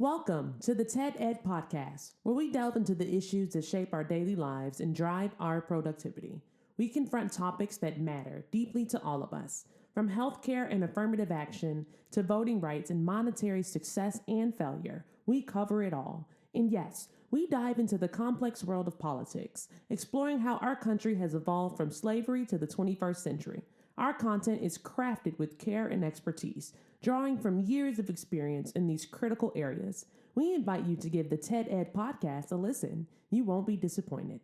Welcome to the TED Ed Podcast, where we delve into the issues that shape our daily lives and drive our productivity. We confront topics that matter deeply to all of us, from healthcare and affirmative action to voting rights and monetary success and failure. We cover it all. And yes, we dive into the complex world of politics, exploring how our country has evolved from slavery to the 21st century. Our content is crafted with care and expertise, drawing from years of experience in these critical areas. We invite you to give the TED Ed podcast a listen. You won't be disappointed.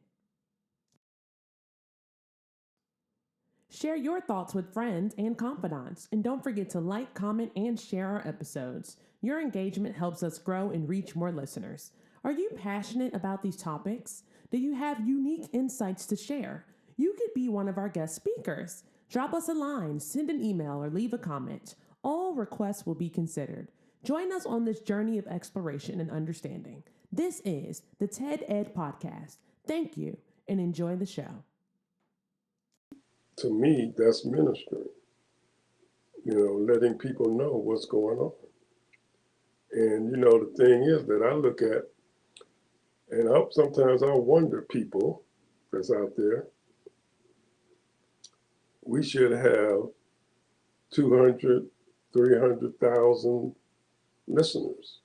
Share your thoughts with friends and confidants, and don't forget to like, comment, and share our episodes. Your engagement helps us grow and reach more listeners. Are you passionate about these topics? Do you have unique insights to share? You could be one of our guest speakers. Drop us a line, send an email, or leave a comment. All requests will be considered. Join us on this journey of exploration and understanding. This is the TED Ed Podcast. Thank you, and enjoy the show. To me, that's ministry. Letting people know what's going on. And the thing is that I look at, and sometimes I wonder, people that's out there, we should have 200, 300,000 listeners.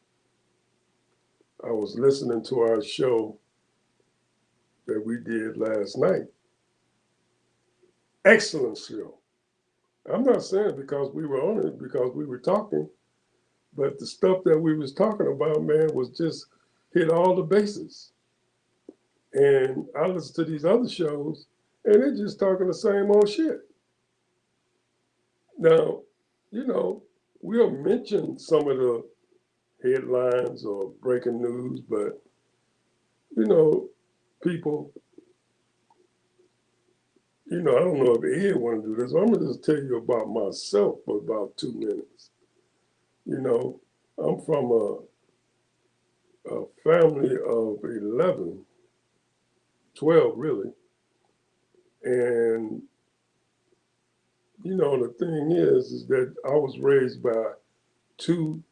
I was listening to our show that we did last night. Excellent show. I'm not saying because we were on it, because we were talking, but the stuff that we was talking about, man, was just hit all the bases. And I listen to these other shows, and they're just talking the same old shit. Now, we'll mention some of the headlines or breaking news, but, people, I don't know if Ed want to do this. I'm going to just tell you about myself for about 2 minutes. I'm from a family of 11, 12 really. And, the thing is that I was raised by two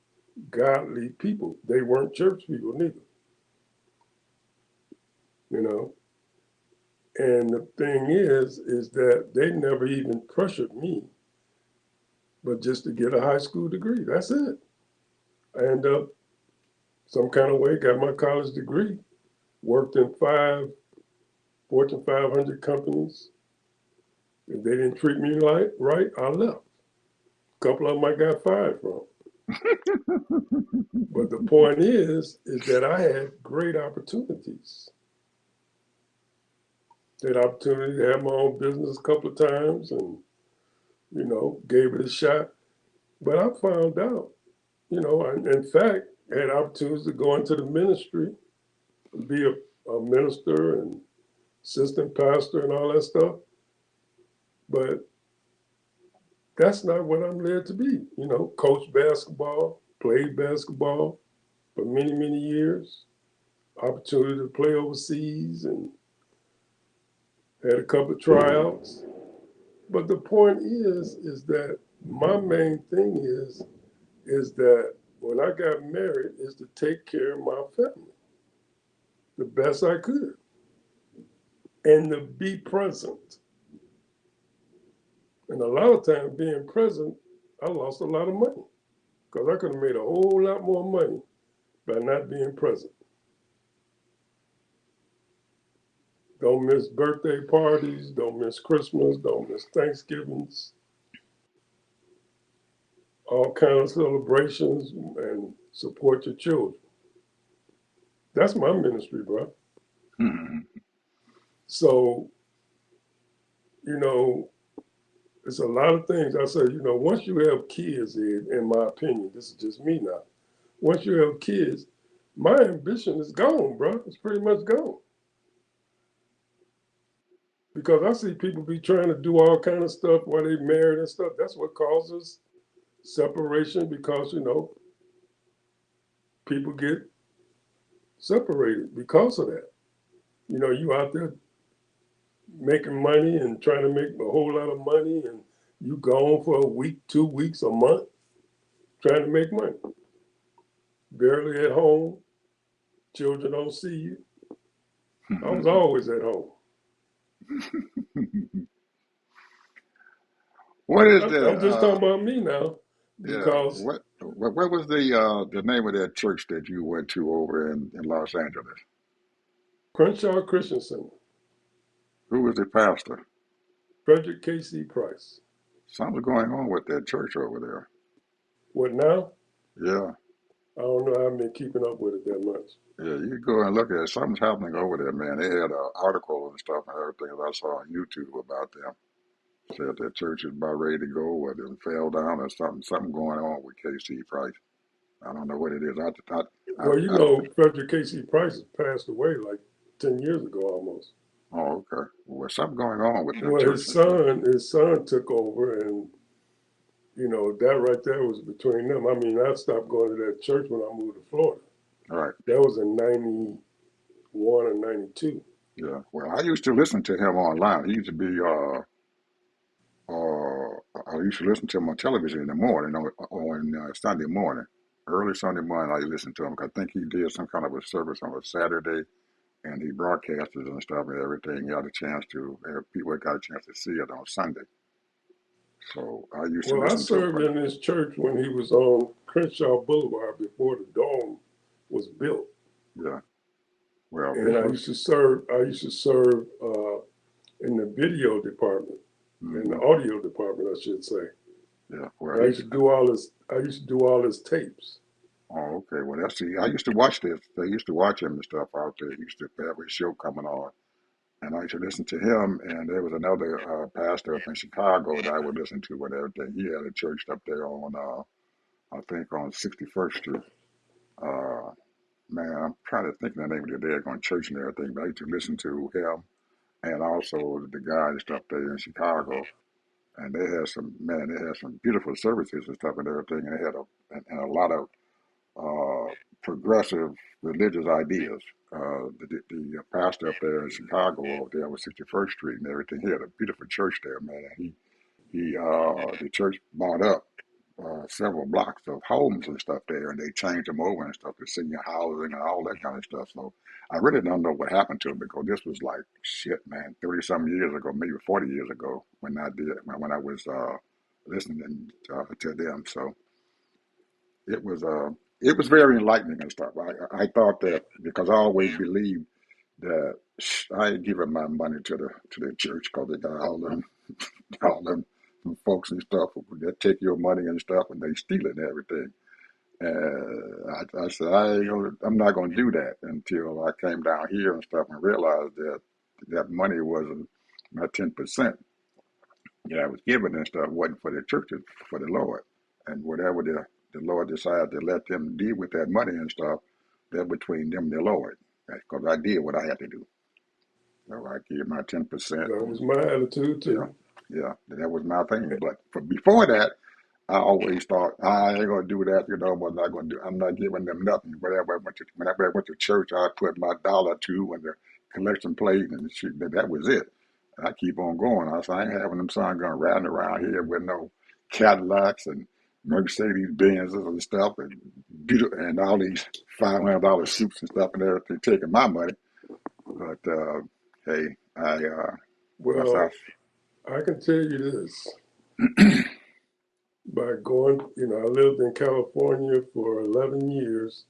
godly people. They weren't church people neither, And the thing is that they never even pressured me, but just to get a high school degree. That's it. I ended up some kind of way, got my college degree, worked in 5 Fortune 500 companies. If they didn't treat me right, I left. A couple of them I got fired from. But the point is that I had great opportunities. Had opportunity to have my own business a couple of times and, gave it a shot. But I found out, in fact, had opportunities to go into the ministry, be a minister and assistant pastor and all that stuff. But that's not what I'm led to be. Coach basketball, played basketball for many, many years, opportunity to play overseas and had a couple of tryouts. But the point is that my main thing is that when I got married is to take care of my family the best I could and to be present. And a lot of times being present, I lost a lot of money because I could have made a whole lot more money by not being present. Don't miss birthday parties, don't miss Christmas, don't miss Thanksgivings, all kinds of celebrations, and support your children. That's my ministry, bro. Mm-hmm. So, it's a lot of things. I say, once you have kids, in my opinion, this is just me now. Once you have kids, my ambition is gone, bro. It's pretty much gone. Because I see people be trying to do all kind of stuff while they married and stuff. That's what causes separation because, people get separated because of that. You out there making money and trying to make a whole lot of money and you gone for a week, 2 weeks, a month trying to make money. barely at home. Children don't see you. I was always at home. What is I'm just the talking about me now yeah? because What was the name of that church that you went to over in Los Angeles? Crenshaw Christian Center, Who was the pastor? Frederick K.C. Price. Something's going on with that church over there. What now? Yeah, I don't know. I haven't been keeping up with it that much. yeah. You go and look at it. Something's happening over there, man. They had an article and stuff and everything that I saw on YouTube about them. Said that church is about ready to go, or they fell down or something. Something going on with KC Price. I don't know what it is. Well, you I know, Frederick K.C. Price has passed away like 10 years ago almost. oh, okay. Well, something going on with that Well, church and stuff. his son took over, and you know that right there was between them. I mean, I stopped going to that church when I moved to Florida. All right. That was in '91 or '92. Yeah. Well, I used to listen to him online. He used to be I used to listen to him on television in the morning on Sunday morning, early Sunday morning. I listened to him 'cause I think he did some kind of a service on a Saturday, and he broadcasted and stuff and everything. He had a chance to people got a chance to see it on Sunday. So I used to Well, I listen to him served for that. in this church when he was on Crenshaw Boulevard before the dome was built, Yeah. Well, and this I was. used to serve. I used to serve in the video department, in the Hmm. audio department, I should say. Yeah. Well, And I he. used to do all this. I used to do all his tapes. Oh, okay. Well, that's see. I used to watch this. I used to watch him and stuff out there. He used to have a show coming on, and I used to listen to him. And there was another pastor up in Chicago that I would listen to and everything. He had a church up there on, I think, on 61st Street. Uh, man, I'm trying to think of the name of the daggone church and everything. But I used to listen to him and also the guys up there in Chicago. And they had some man. They had some beautiful services and stuff and everything. And they had and a lot of progressive religious ideas. The pastor up there in Chicago, over there on 61st Street and everything, he had a beautiful church there, man. And the church bought up several blocks of homes and stuff there, and they changed them over and stuff to senior housing and all that kind of stuff. So I really don't know what happened to him because this was like shit, man, 30 some years ago, maybe 40 years ago when I was listening to them. So it was uh it was very enlightening and stuff. I thought that because I always believed that I ain't giving my money to the church because they got all them folks and stuff that take your money and stuff and they steal it and everything. And I said I'm not gonna do that until I came down here and stuff and realized that that money wasn't my 10% that I was given and stuff wasn't for the churches, for the Lord. And whatever the Lord decided to let them deal with that money and stuff, they're between them and the Lord. Because I did what I had to do. So I gave my 10%. That was And my attitude yeah, too. yeah, that was my thing. But before that, I always thought I ain't gonna do that. I'm not gonna do. I'm not giving them nothing. Whenever I went to church, I put my dollar to when the collection plate and shit. That was it. And I keep on going. I said I ain't having them son gun riding around here with no Cadillacs and Mercedes Benzes and stuff and all these $500 suits and stuff and everything taking my money. But hey, once I Well, I can tell you this by going. You know, I lived in California for 11 years.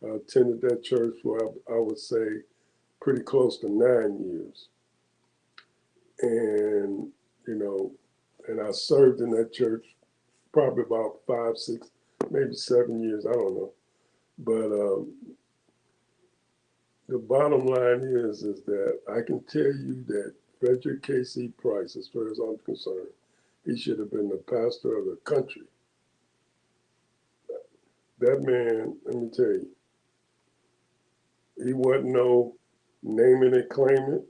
I attended that church for I would say pretty close to 9 years, and you know, and I served in that church probably about 5, 6, maybe 7 years. I don't know, but the bottom line is that I can tell you that Frederick K.C. Price, as far as I'm concerned, he should have been the pastor of the country. That man, let me tell you, he wasn't no name it and claim it,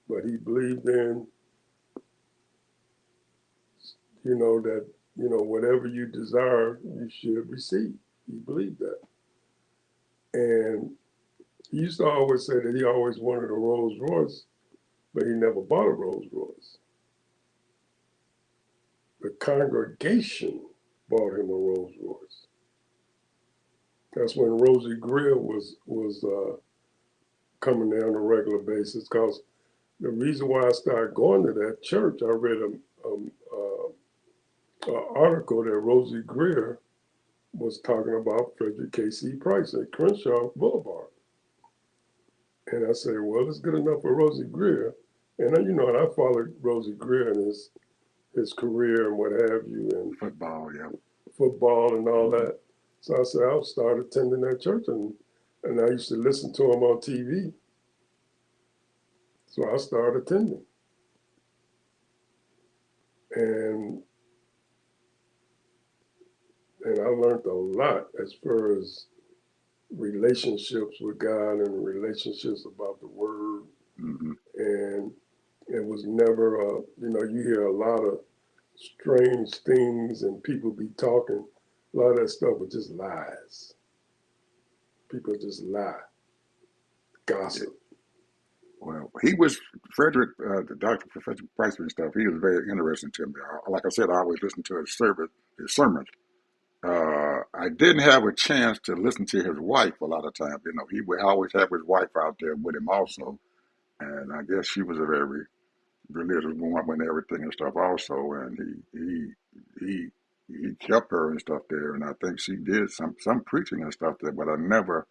but he believed in, that, whatever you desire, you should receive. He believed that. And he used to always say that he always wanted a Rolls Royce, but he never bought a Rolls Royce. The congregation bought him a Rolls Royce. That's when Rosie Greer was coming there on a regular basis. Because the reason why I started going to that church, I read a article that Rosie Greer was talking about Frederick K.C. Price at Crenshaw Boulevard. And I said, well, it's good enough for Rosie Greer. And and I followed Rosie Greer and his career and what have you, and Football, yeah. football and all Hmm. that. So I said, I'll start attending that church. And I used to listen to him on TV. So I started attending. And and I learned a lot as far as relationships with God and relationships about the Word. Hmm. And it was never, you hear a lot of strange things and people be talking. A lot of that stuff was just lies. People just lie, Yeah. gossip. Well, he was Frederick, the Dr. Professor Price and stuff. He was very interesting to me. Like I said, I always listened to his sermons. I didn't have a chance to listen to his wife a lot of times. You know, he would always have his wife out there with him also, and I guess she was a very religious woman and everything and stuff also. And he he kept her and stuff there, and I think she did some preaching and stuff there. But I never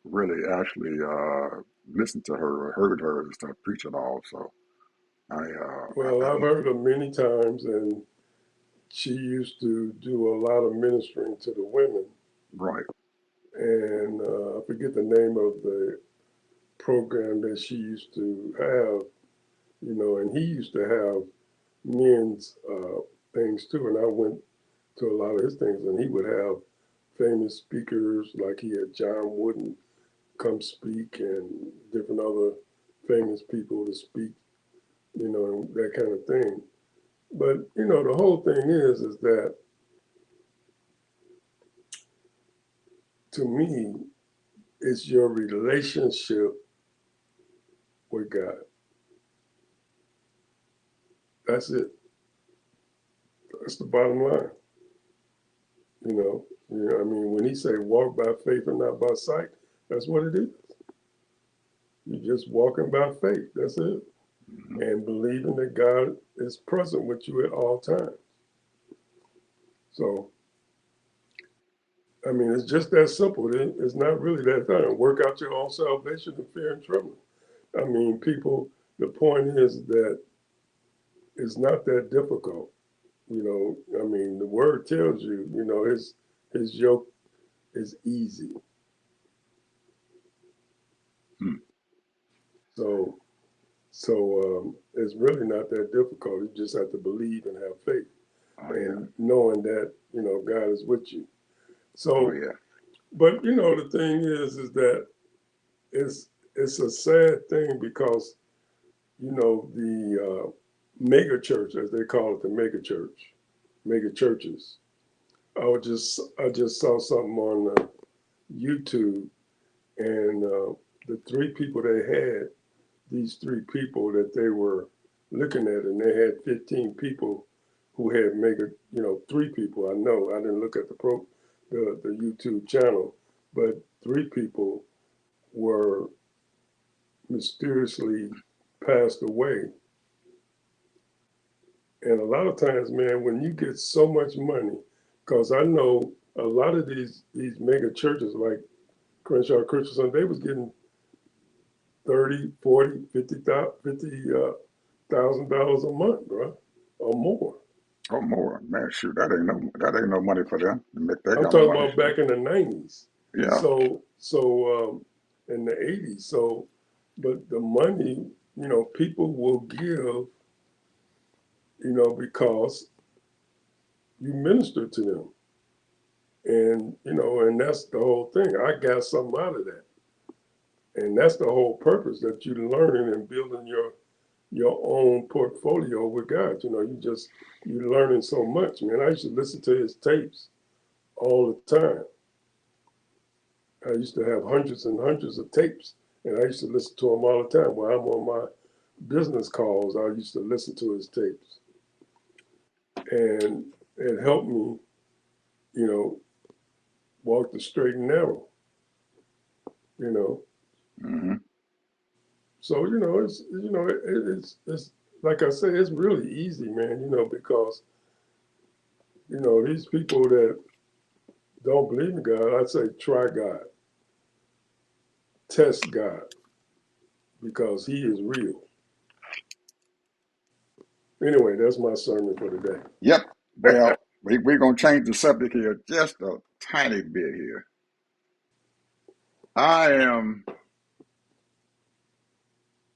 really actually listened to her or heard her and stuff preach at all. So Well, I I've don't. heard her many times, and she used to do a lot of ministering to the women. Right. And I forget the name of the program that she used to have, and he used to have men's things too. And I went to a lot of his things, and he would have famous speakers like he had John Wooden come speak and different other famous people to speak, and that kind of thing. But the whole thing is that to me, it's your relationship with God. That's it. That's the bottom line. I mean, when he say walk by faith and not by sight, that's what it is. You're just walking by faith. That's it. Hmm. And believing that God is present with you at all times. So, I mean, it's just that simple. It's not really that hard. Work out your own salvation in fear and trembling. I mean, people, the point is that it's not that difficult. I mean, the word tells you, his yoke is easy. Hmm. So, so it's really not that difficult. You just have to believe and have faith, Oh yeah. and knowing that God is with you. Oh So, yeah. but the thing is that it's a sad thing because the mega church, as they call it, the mega church, mega churches. I just saw something on YouTube, and the three people they had, these three people that they were looking at, and they had 15 people who had mega, three people. I know I didn't look at the YouTube channel, but three people were mysteriously passed away. And a lot of times, man, when you get so much money, because I know a lot of these mega churches like Crenshaw Christensen, they was getting 30, 40, 50,000 dollars a month, bro, or more. Oh more man, shoot, that ain't no money for them to make that I'm kind of talking money. about Shoot. back in the 90s. Yeah. So in the 80s. So, but the money, people will give, because you minister to them. And that's the whole thing. I got something out of that. And that's the whole purpose that you're learning and building your own portfolio with God. You're learning so much, man. I used to listen to his tapes all the time. I used to have hundreds and hundreds of tapes, and I used to listen to him all the time. While I'm on my business calls, I used to listen to his tapes, and it helped me, you know, walk the straight and narrow, you know. Mm-hmm. So, it's like I say, it's really easy, man, because, these people that don't believe in God, I say try God, test God, because he is real. Anyway, that's my sermon for today. Yep. Well, we're going to change the subject here just a tiny bit here.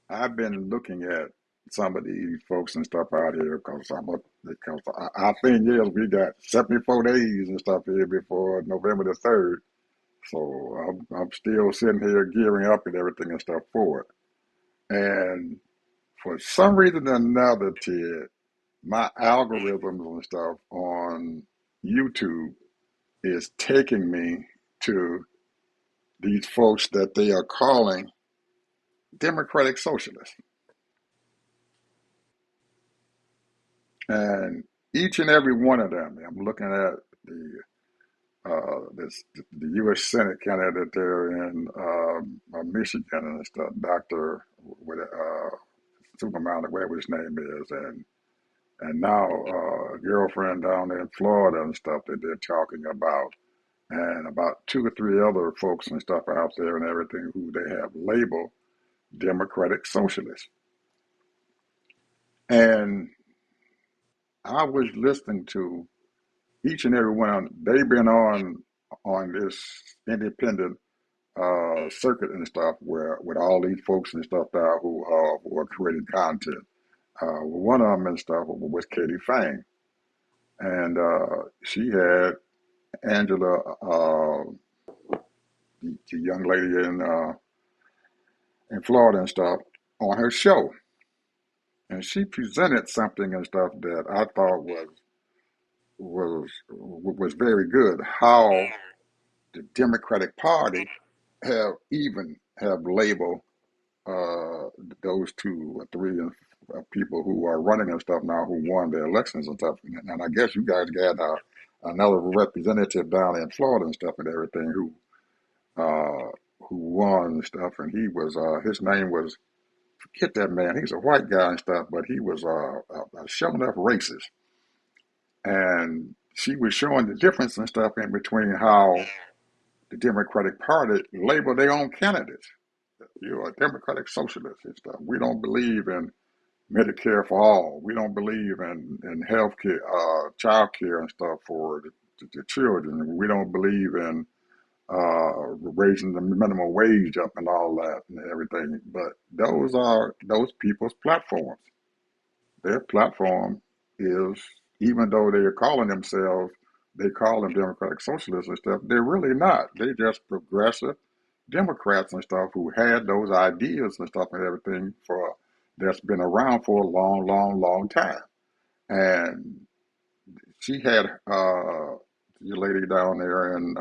I've been looking at some of these folks and stuff out here because our thing is we got 74 days and stuff here before November the 3rd. So I'm still sitting here gearing up and everything and stuff for it. And for some reason or another, Ted, my algorithms and stuff on YouTube is taking me to these folks that they are calling democratic socialists. And each and every one of them, I'm looking at the U.S. Senate candidate there in Michigan and stuff, Doctor with Superman, whatever his name is, and now a girlfriend down there in Florida and stuff that they're talking about, and about two or three other folks and stuff out there and everything who they have labeled democratic socialists. And I was listening to each and every one. They've been on this independent circuit and stuff where with all these folks and stuff there who are creating content. One of them and stuff was Katie Fang, and she had Angela, the young lady in Florida and stuff, on her show, and she presented something and stuff that I thought was very good. How the Democratic Party have labeled uh, those two or three people who are running and stuff now who won the elections and stuff. And I guess you guys got another representative down in Florida and stuff and everything uh, who won and stuff. And he was his name was, forget that man. He's a white guy and stuff, but he was showing up racist. And she was showing the difference and stuff in between how the Democratic Party label their own candidates. You're a Democratic Socialist and stuff. We don't believe in Medicare for all. We don't believe in health care, child care and stuff for the children. We don't believe in raising the minimum wage up and all that and everything. But those are those people's platforms. Their platform is, even though they are calling themselves, they call them Democratic Socialists and stuff, they're really not. They're just progressive Democrats and stuff who had those ideas and stuff and everything for that's been around for a long, long, long time. And she had the lady down there in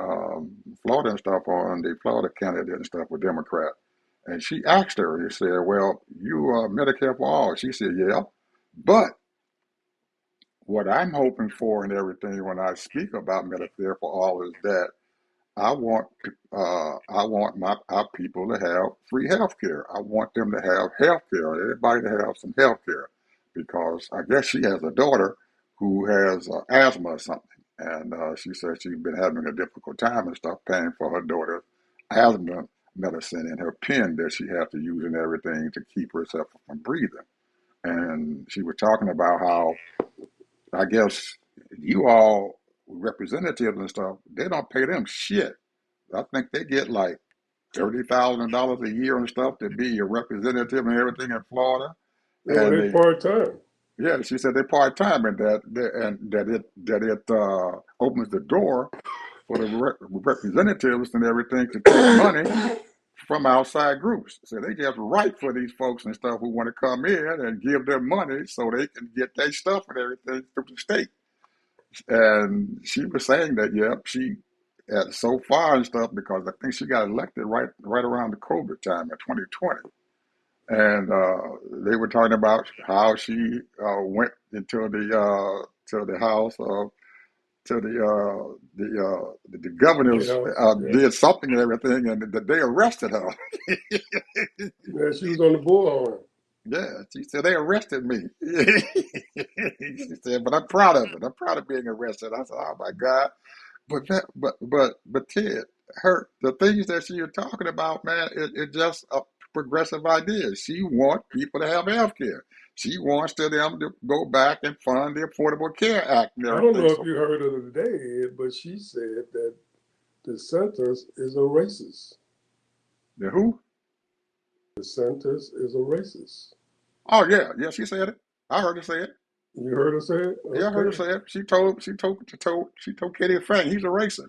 Florida and stuff on the Florida candidate and stuff with Democrat. And she asked her, she said, well, you are Medicare for all. She said, yeah. But what I'm hoping for and everything when I speak about Medicare for all is that I want our people to have free health care. I want them to have health care. Everybody to have some health care because I guess she has a daughter who has asthma or something, and she said she's been having a difficult time and stuff paying for her daughter's asthma medicine and her pen that she has to use and everything to keep herself from breathing. And she was talking about how I guess you all representatives and stuff, they don't pay them shit. I think they get like $30,000 a year and stuff to be a representative and everything in Florida. Well, And they part time. yeah, she said they're part time, and that it opens the door for the representatives and everything to take money from outside groups. So they just write for these folks and stuff who want to come in and give them money so they can get their stuff and everything through the state. And she was saying that, yep, she so far and stuff because I think she got elected right around the COVID time in 2020. And they were talking about how she went into the to the House of to the governors Yeah, yeah. did something and everything, and they arrested her. Yeah, she was on the bullhorn. Yeah, she said they arrested me. She said, but I'm proud of it. I'm proud of being arrested. I said, oh my God. But Ted, her the things that she was talking about, man, it just a progressive idea. She wants people to have health care. She wants them to go back and fund the Affordable Care Act and I don't everything. know if So you heard of it today, Ed, but she said that DeSantis is a racist. the who? DeSantis is a racist. Oh yeah, yeah, she said it. I heard her say it. You heard her say it? Yeah, I heard her Okay. say it. She told Katie Fang he's a racist.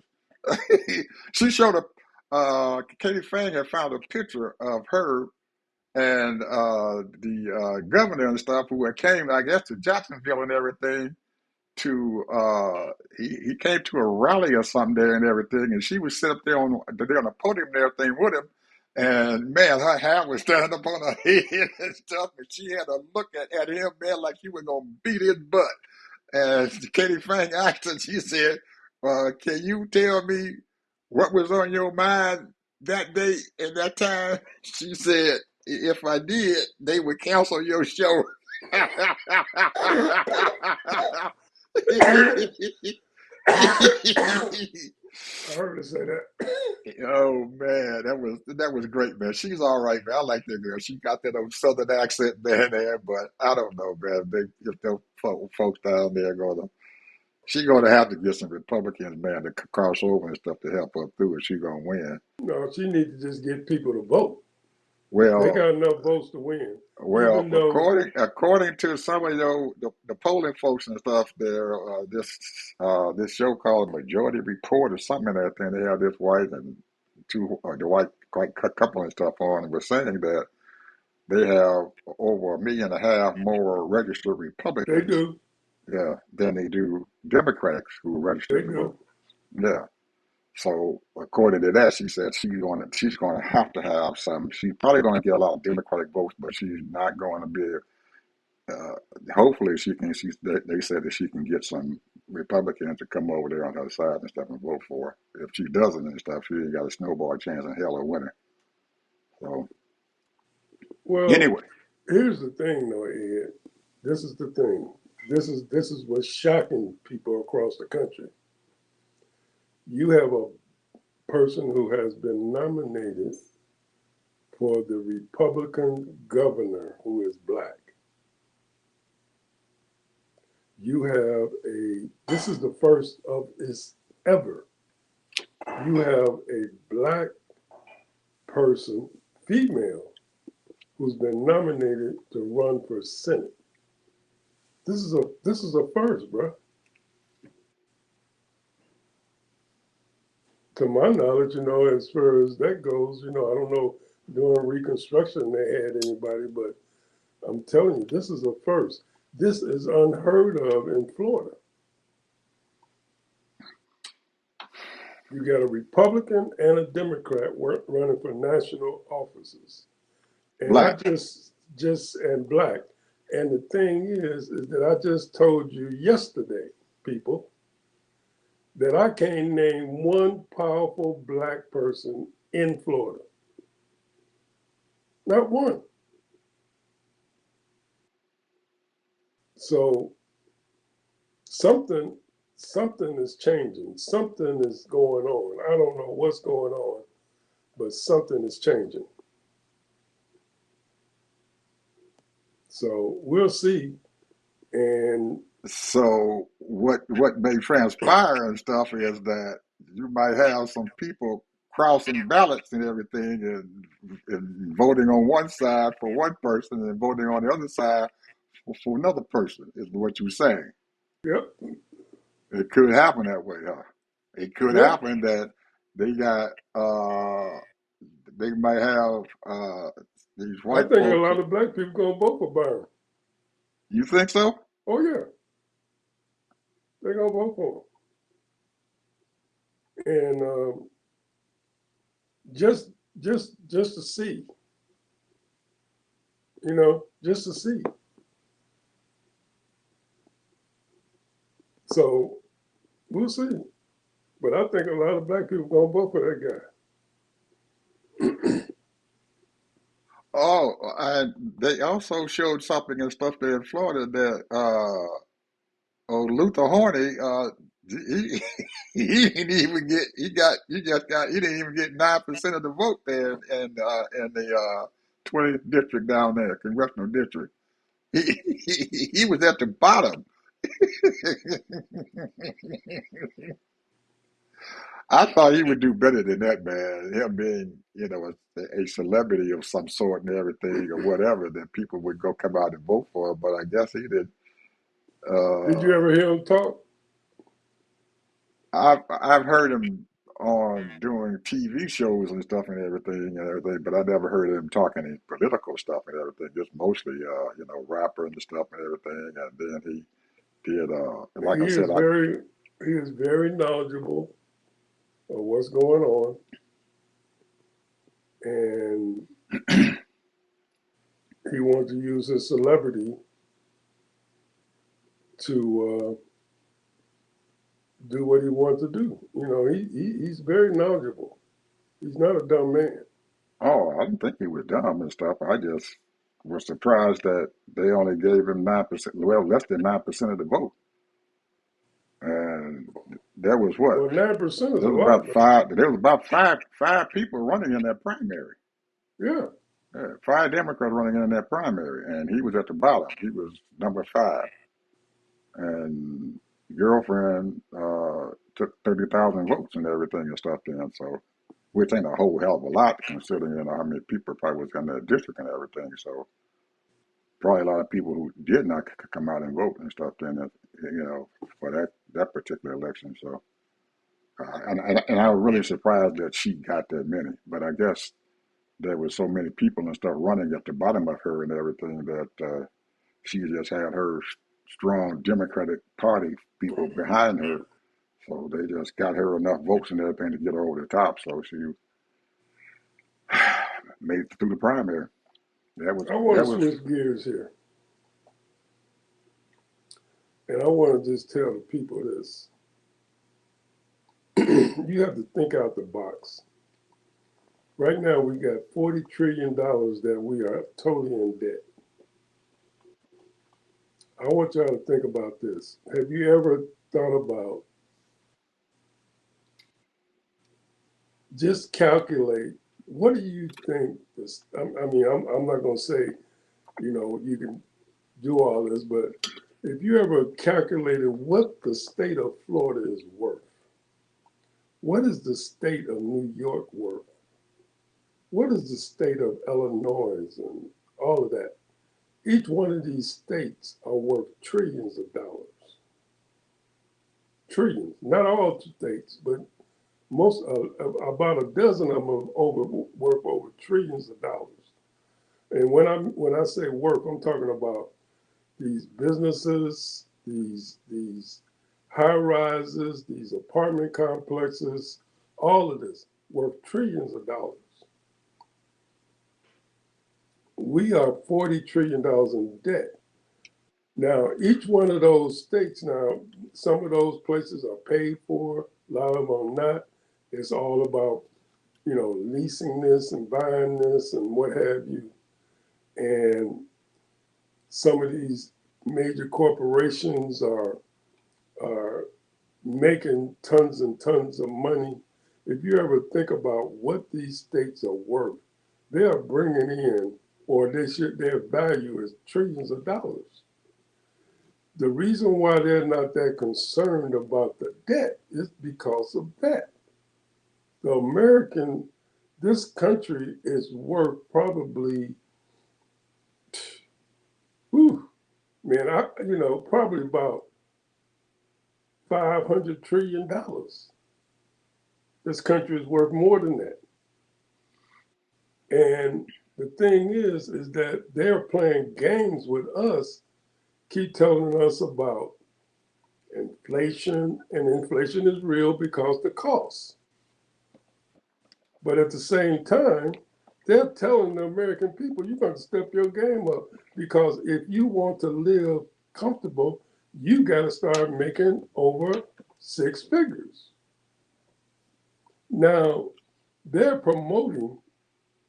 She showed a Katie Fang had found a picture of her and the governor and stuff who had came, I guess, to Jacksonville and everything. To he came to a rally or something there and everything, and she was sitting up there on the podium and everything with him. And man, her hair was standing up on her head and stuff, and she had a look at him, man, like he was gonna beat his butt. And Katie Fang asked her, she said, "Can you tell me what was on your mind that day and that time?" She said, "If I did, they would cancel your show." I heard her say that. Oh man, that was great, man. She's all right, man. I like that girl. She got that old southern accent, man, there, but I don't know, man. If those folks down there gonna, she gonna have to get some Republicans, man, to cross over and stuff to help her through it. She gonna win. No, she need to just get people to vote. They Well, got enough votes to win. well, Even though, according to some of the polling folks and stuff, there this show called Majority Report or something in that thing. They have this white and two the white couple and stuff on, and was saying that they have over 1.5 million more registered they Republicans, do, yeah, than they do Democrats who they registered to vote. do. Yeah. So according to that, she said she's gonna have to have some. She's probably gonna get a lot of Democratic votes, but she's not going to be. Uh, Hopefully, she can. They said that she can get some Republicans to come over there on her side and stuff and vote for her. If she doesn't and stuff, she ain't got a snowball chance in hell of winning. So Well, anyway, here's the thing, though, Ed. This is the thing. This is what's shocking people across the country. You have a person who has been nominated for the Republican governor who is black. You have a, this is the first of its ever. You have a black person, female, who's been nominated to run for Senate. This is a first, bro. To my knowledge, as far as that goes, I don't know during Reconstruction they had anybody, but I'm telling you, this is a first. This is unheard of in Florida. You got a Republican and a Democrat running for national offices, and I black. just and black. And the thing is that I just told you yesterday, people, that I can't name one powerful black person in Florida. Not one. So something something is changing. Something is going on. I don't know what's going on, but something is changing. So we'll see. And So what may transpire and stuff is that you might have some people crossing ballots and everything and voting on one side for one person and voting on the other side for another person is what you're saying. yep, It could happen that way, huh? It could yep. happen that they got they might have these I white think a folks. lot of black people gonna vote for Byron. You think so? Oh yeah, they gonna vote for him. And just just to see, just to see. So We'll see. But I think a lot of black people gonna vote for that Oh, and they also showed something and stuff there in Florida that oh, Luther Horny, he he didn't even get he didn't even get 9% of the vote there in the 20th district down there, congressional district. He was at the bottom. I thought he would do better than that, man. Him being, a celebrity of some sort and everything or whatever, that people would go come out and vote for him. But I guess he did. guy. Did Uh, you ever hear him talk? I've heard him on doing TV shows and stuff and everything, but I never heard him talking any political stuff and everything. Just mostly, rapper and stuff and everything. And then he did, like He I said, is very he is very knowledgeable of what's going on, and he wants to use his celebrity to do what he wants to do. He's very knowledgeable. He's not a dumb man. oh, I didn't think he was dumb and stuff. I just was surprised that they only gave him 9%, well, less than 9% of the vote. And there was what? Well, 9% is There a was lot, about though. five people running in that primary. Yeah. Yeah, five Democrats running in that primary, and he was at the bottom. He was number five, and girlfriend took 30,000 votes and everything and stuff. Then, so which ain't a whole hell of a lot considering how many people probably was in that district and everything. So probably a lot of people who did not come out and vote and stuff. Then, for that particular election. So, and I was really surprised that she got that many. But I guess there was so many people and stuff running at the bottom of her and everything that she just had her strong Democratic Party people behind her. So they just got her enough votes and everything to get her over the top. So she made it through the primary. That was I want that to was switch gears here, and I want to just tell the people this. You have to think out the box. Right now, we got $40 trillion that we are totally in debt. I want y'all to think about this. Have you ever thought about just calculate what do you think this? I mean, I'm not going to say, you can do all this, but if you ever calculated what the state of Florida is worth, what is the state of New York worth? What is the state of Illinois and all of that? Each one of these states are worth trillions of dollars. Trillions. Not all states, but most about a dozen of them are worth over trillions of dollars. And when I say work, I'm talking about these businesses, these high rises, these apartment complexes, all of this worth trillions of dollars. We are $40 trillion in debt. Now, each one of those states, now, some of those places are paid for, a lot of them are not. It's all about, leasing this and buying this and what have you. And some of these major corporations are making tons and tons of money. If you ever think about what these states are worth, they are bringing in, or their value is trillions of dollars. The reason why they're not that concerned about the debt is because of that. This country is worth probably, whew, man, probably about $500 trillion. This country is worth more than that. And the thing is that they're playing games with us, keep telling us about inflation, and inflation is real because the costs. But at the same time, they're telling the American people, you're going to step your game up because if you want to live comfortable, you got to start making over 6 figures. Now, they're promoting,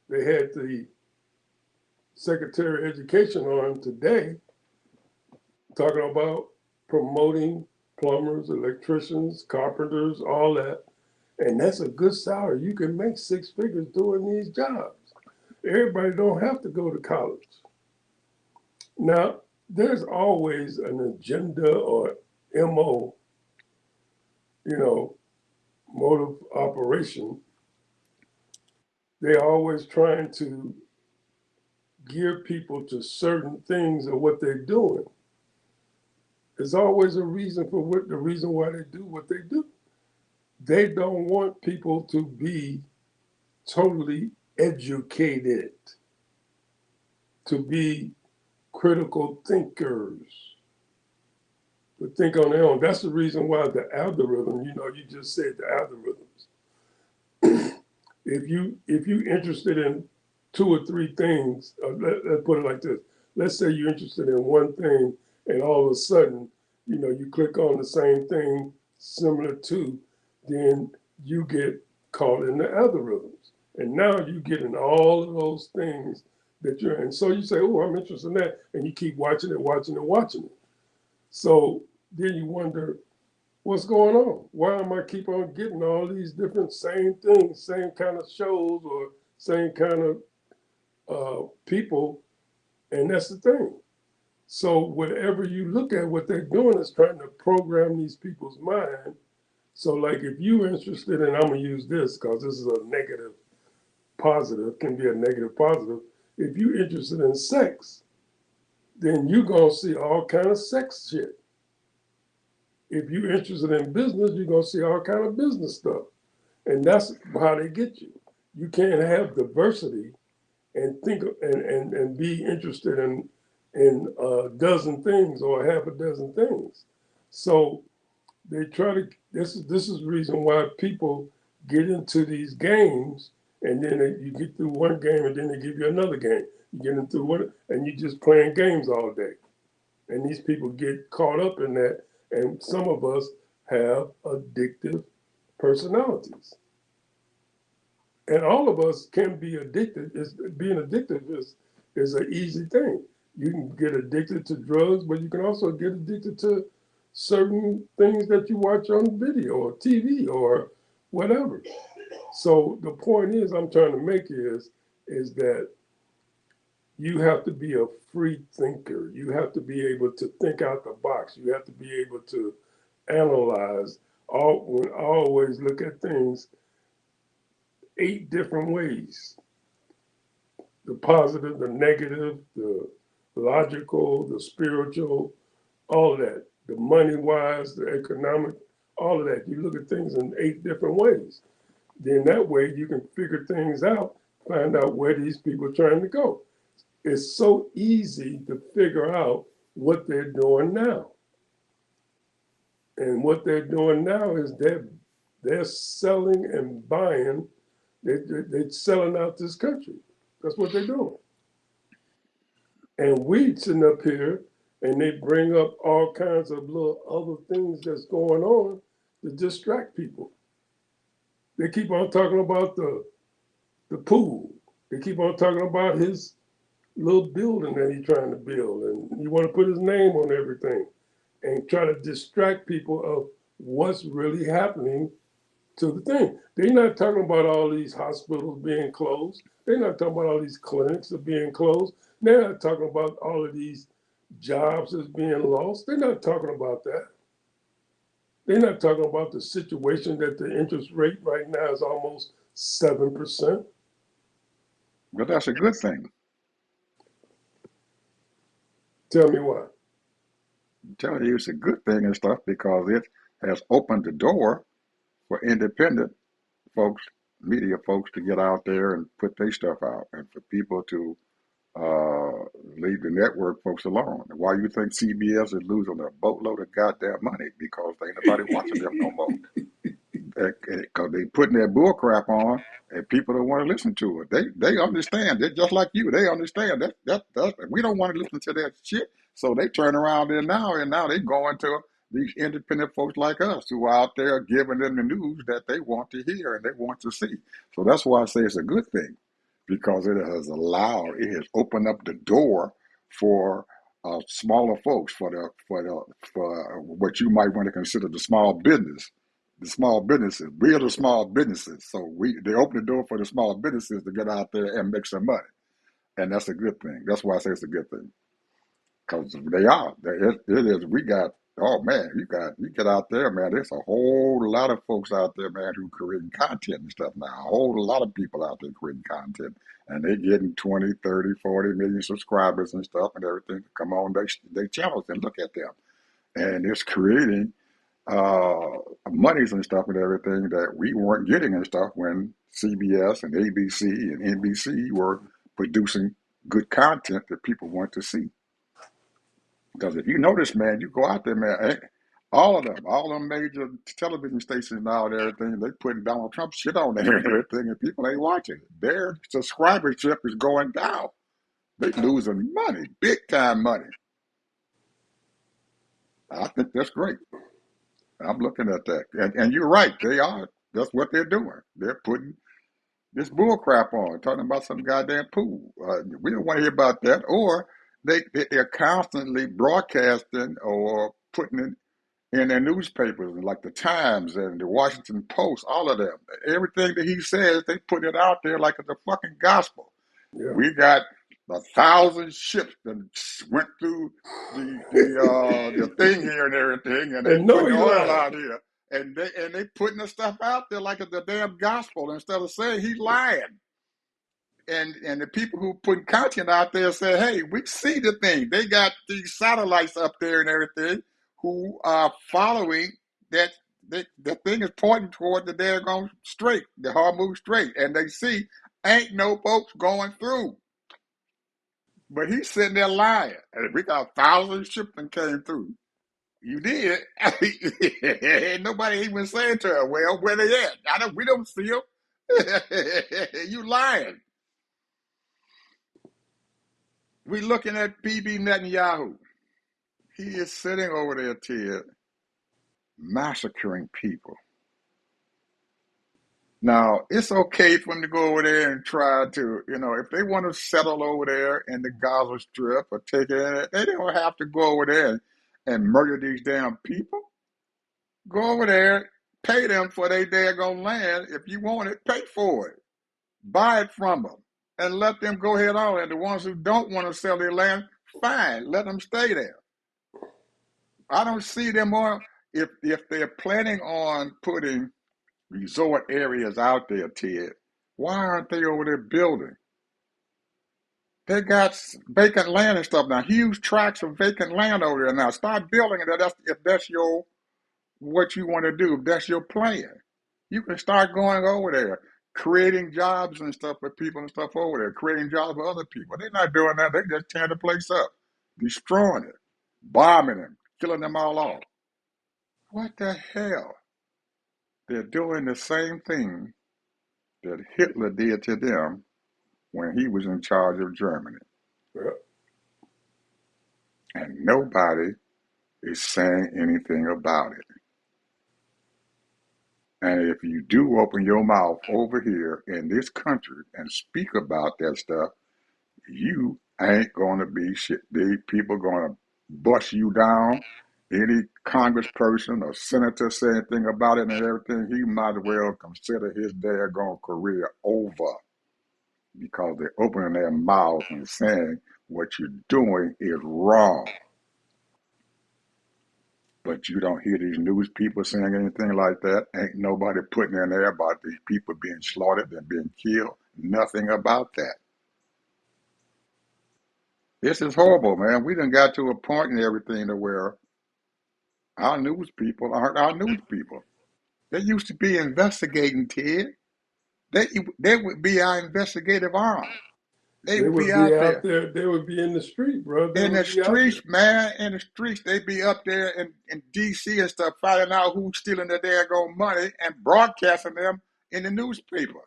they had the Secretary of Education on today talking about promoting plumbers, electricians, carpenters, all that. And that's a good salary. You can make 6 figures doing these jobs. Everybody don't have to go to college. Now, there's always an agenda or MO, you know, mode of operation. They're always trying to gear people to certain things of what they're doing. There's always a reason for what the reason why they do what they do. They don't want people to be totally educated, to be critical thinkers, to think on their own. That's the reason why the algorithm, you just said the algorithms. If you interested in 2 or 3 things, let's put it like this. Let's say you're interested in one thing, and all of a sudden, you click on the same thing similar to, then you get caught in the algorithms. And now you're getting all of those things that you're in. So you say, oh, I'm interested in that. And you keep watching it, watching it, watching it. So then you wonder, what's going on? Why am I keep on getting all these different same things, same kind of shows or same kind of people? And that's the thing. So whatever you look at, what they're doing is trying to program these people's mind. So like if you're interested in, I'm gonna use this because this is a negative positive, can be a negative positive. If you're interested in sex, then you're gonna see all kind of sex shit. If you're interested in business, you're gonna see all kind of business stuff. And that's how they get you. You can't have diversity and think and be interested in a dozen things or half a dozen things. So they try to. This is the reason why people get into these games, and then you get through one game, and then they give you another game. You get into one, and you just playing games all day. And these people get caught up in that, and some of us have addictive personalities. And all of us can be addicted. Being addicted is an easy thing. You can get addicted to drugs, but you can also get addicted to certain things that you watch on video or TV or whatever. So the point is I'm trying to make is that you have to be a free thinker. You have to be able to think out the box. You have to be able to analyze, always look at things 8 different ways: the positive, the negative, the logical, the spiritual, all of that, the money wise, the economic, all of that. You look at things in 8 different ways. Then that way you can figure things out, find out where these people are trying to go. It's so easy to figure out what they're doing now. And what they're doing now is they're selling and buying. They're selling out this country. That's what they're doing. And we sitting up here and they bring up all kinds of little other things that's going on to distract people. They keep on talking about the pool. They keep on talking about his little building that he's trying to build, and you want to put his name on everything and try to distract people of what's really happening to the thing. They're not talking about all these hospitals being closed. They're not talking about all these clinics that are being closed. They're not talking about all of these jobs that's being lost. They're not talking about that. They're not talking about the situation that the interest rate right now is almost 7%. But that's a good thing. Tell me why. I'm telling you, it's a good thing and stuff because it has opened the door for independent folks, media folks, to get out there and put their stuff out, and for people to leave the network folks alone. Why you think CBS is losing a boatload of goddamn money? Because ain't nobody watching them no more. Because they putting their bull crap on, and people don't want to listen to it. They understand. They're just like you. They understand that we don't want to listen to that shit. So they turn around there now, and now they going to these independent folks like us who are out there giving them the news that they want to hear and they want to see. So that's why I say it's a good thing, because it has opened up the door for smaller folks, for what you might want to consider the small businesses. We are the small businesses, so they open the door for the small businesses to get out there and make some money, and that's a good thing. That's why I say it's a good thing, because they are. It is. We got. Oh man, you get out there, man. There's a whole lot of folks out there, man, who creating content and stuff now. A whole lot of people out there creating content, and they getting 20, 30, 40 million subscribers and stuff and everything. Come on, they channels and look at them, and it's creating uh monies and stuff and everything that we weren't getting and stuff when CBS and ABC and NBC were producing good content that people want to see. Because if you notice, man, you go out there, man, all them major television stations now and everything, they putting Donald Trump shit on there and everything, and people ain't watching it. Their subscribership is going down. They losing money, big time money. I think that's great. I'm looking at that, and you're right. They are. That's what they're doing. They're putting this bull crap on, talking about some goddamn pool. We don't want to hear about that. Or they're constantly broadcasting or putting it in their newspapers, like the Times and the Washington Post, all of them. Everything that he says, they put it out there like it's a fucking gospel. Yeah. We got 1,000 ships that went through the thing here and everything, and they And no, putting he oil lied. out here, and they putting the stuff out there like it's the damn gospel instead of saying he's lying. And the people who putting content out there say, hey, we see the thing. They got these satellites up there and everything who are following that. The thing is pointing toward the daggone strait, the Hormuz Strait, and they see ain't no boats going through. But he's sitting there lying. And we got 1,000 ships that came through. You did. Ain't nobody even saying to her, well, where they at? We don't see them. You lying. We looking at Bibi Netanyahu. He is sitting over there, Ted, massacring people. Now, it's okay for them to go over there and try to, if they want to settle over there in the Gaza Strip or take it, they don't have to go over there and murder these damn people. Go over there, pay them for their daggone land. If you want it, pay for it. Buy it from them and let them go ahead on. And the ones who don't want to sell their land, fine, let them stay there. I don't see them on, if they're planning on putting resort areas out there, Ted, why aren't they over there building? They got vacant land and stuff now, huge tracts of vacant land over there now. Start building it if that's what you want to do, if that's your plan. You can start going over there, creating jobs and stuff for people and stuff over there, creating jobs for other people. They're not doing that. They just tearing the place up, destroying it, bombing them, killing them all off. What the hell? They're doing the same thing that Hitler did to them when he was in charge of Germany. Yeah. And nobody is saying anything about it. And if you do open your mouth over here in this country and speak about that stuff, you ain't going to be shit. These people going to bust you down. Any congressperson or senator say anything about it and everything, he might as well consider his daggone career over, because they're opening their mouths and saying what you're doing is wrong. But you don't hear these news people saying anything like that. Ain't nobody putting in there about these people being slaughtered and being killed. Nothing about that. This is horrible, man. We done got to a point in everything to where our news people aren't our news people. They used to be investigating, Ted. They would be our investigative arm. They They would be would be out out there there. They would be in the street, bro. They in the would be out streets, there. man. In the streets, they be up there in D.C. and stuff, finding out who's stealing their daggone money and broadcasting them in the newspaper.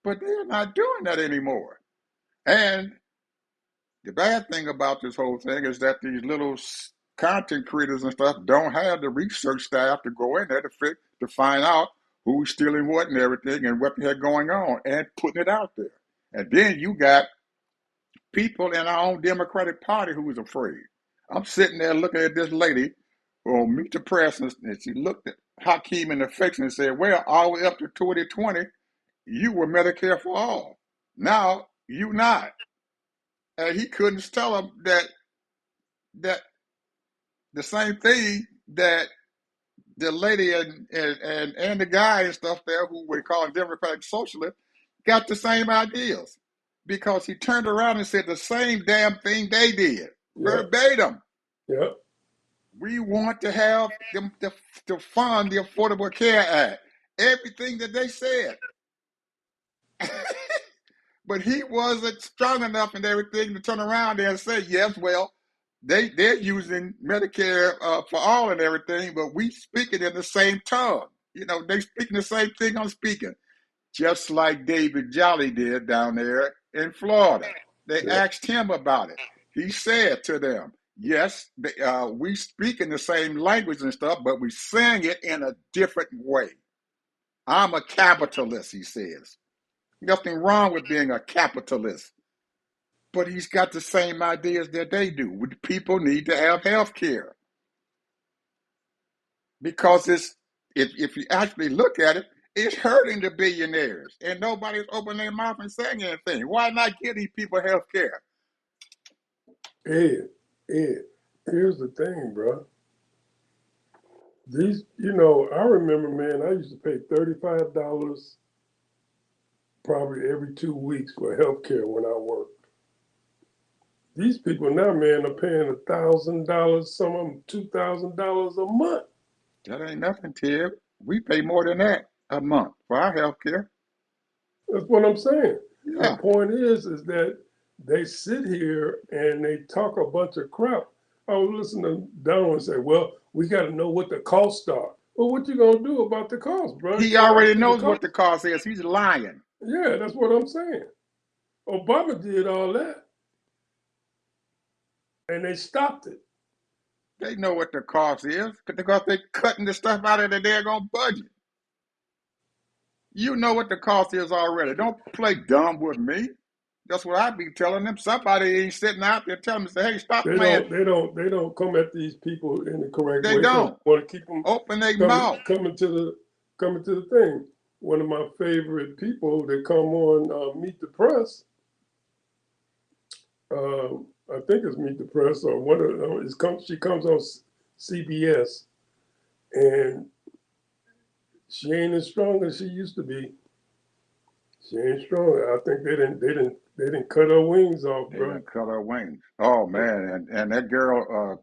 But they're not doing that anymore. And the bad thing about this whole thing is that these little content creators and stuff don't have the research staff to go in there to find out who's stealing what and everything and what they had going on and putting it out there. And then you got people in our own Democratic Party who was afraid. I'm sitting there looking at this lady on Meet the Press, and she looked at Hakeem in the face and said, well, all the way up to 2020, you were Medicare for all. Now, you not. And he couldn't tell him that the same thing that the lady and the guy and stuff there who we call Democratic Socialists got the same ideas because he turned around and said the same damn thing they did, verbatim. Yeah. We want to have them to fund the Affordable Care Act. Everything that they said. But he wasn't strong enough and everything to turn around there and say, yes, well, they're using Medicare for all and everything, but we speaking in the same tongue. You know, they speaking the same thing I'm speaking. Just like David Jolly did down there in Florida. They asked him about it. He said to them, yes, we speak in the same language and stuff, but we sing it in a different way. I'm a capitalist, he says. Nothing wrong with being a capitalist. But he's got the same ideas that they do. People need to have health care. Because if you actually look at it, it's hurting the billionaires. And nobody's opening their mouth and saying anything. Why not give these people health care? Ed, here's the thing, bro. These, I remember, man, I used to pay $35 probably every 2 weeks for health care when I worked. These people now, man, are paying $1,000, some of them $2,000 a month. That ain't nothing, Ted. We pay more than that a month for our health care. That's what I'm saying. Yeah. The point is that they sit here and they talk a bunch of crap. I was listening to Donald and say, well, we got to know what the costs are. Well, what you going to do about the cost, bro? He already knows what the cost is. He's lying. Yeah, that's what I'm saying. Obama did all that. And they stopped it. They know what the cost is because they're cutting the stuff out of the daggone budget. You know what the cost is already. Don't play dumb with me. That's what I be telling them. Somebody ain't sitting out there telling them, say, hey, stop playing. They don't come at these people in the correct way. They don't. Want to keep them open their mouth. Coming to the thing. One of my favorite people that come on Meet the Press. I think it's Meet the Press or one of she comes on CBS, and she ain't as strong as she used to be. She ain't strong. I think they didn't cut her wings off, bro. They didn't cut her wings. Oh man, and that girl,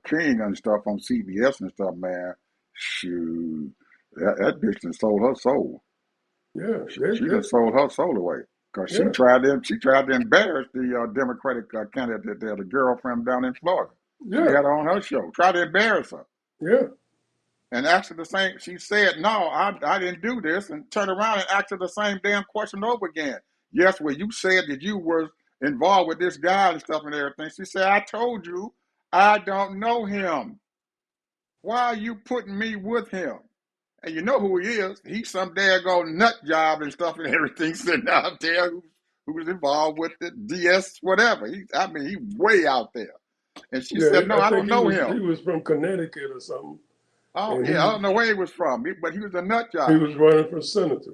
King and stuff on CBS and stuff, man. Shoot, that bitch done sold her soul. Yeah, she done sold her soul away. Because she tried to embarrass the Democratic candidate there, the girlfriend down in Florida. She had her on her show. Tried to embarrass her. Yeah. And asked her the same. She said, no, I didn't do this. And turned around and asked her the same damn question over again. Yes, well, you said that you were involved with this guy and stuff and everything. She said, I told you, I don't know him. Why are you putting me with him? And you know who he is. He's some daggone nut job and stuff and everything sitting out there who was involved with the DS whatever. He's way out there. And she said, no, I don't know him. He was from Connecticut or something. Oh, yeah, I don't know where he was from, but he was a nut job. He was running for senator.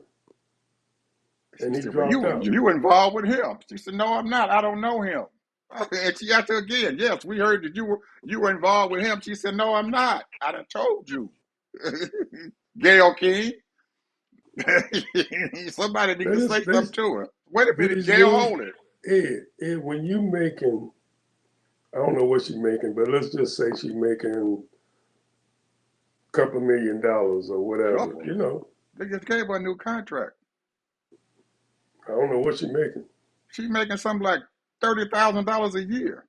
And he said, dropped out. You involved with him. She said, no, I'm not. I don't know him. And she asked her again, yes, we heard that you were involved with him. She said, no, I'm not. I done told you. Gail King. Somebody needs to say something to her. Wait a minute, Gail, hold it. Ed, when you making, I don't know what she's making, but let's just say she's making a couple $1 million or whatever, They just gave her a new contract. I don't know what she's making. She's making something like $30,000 a year.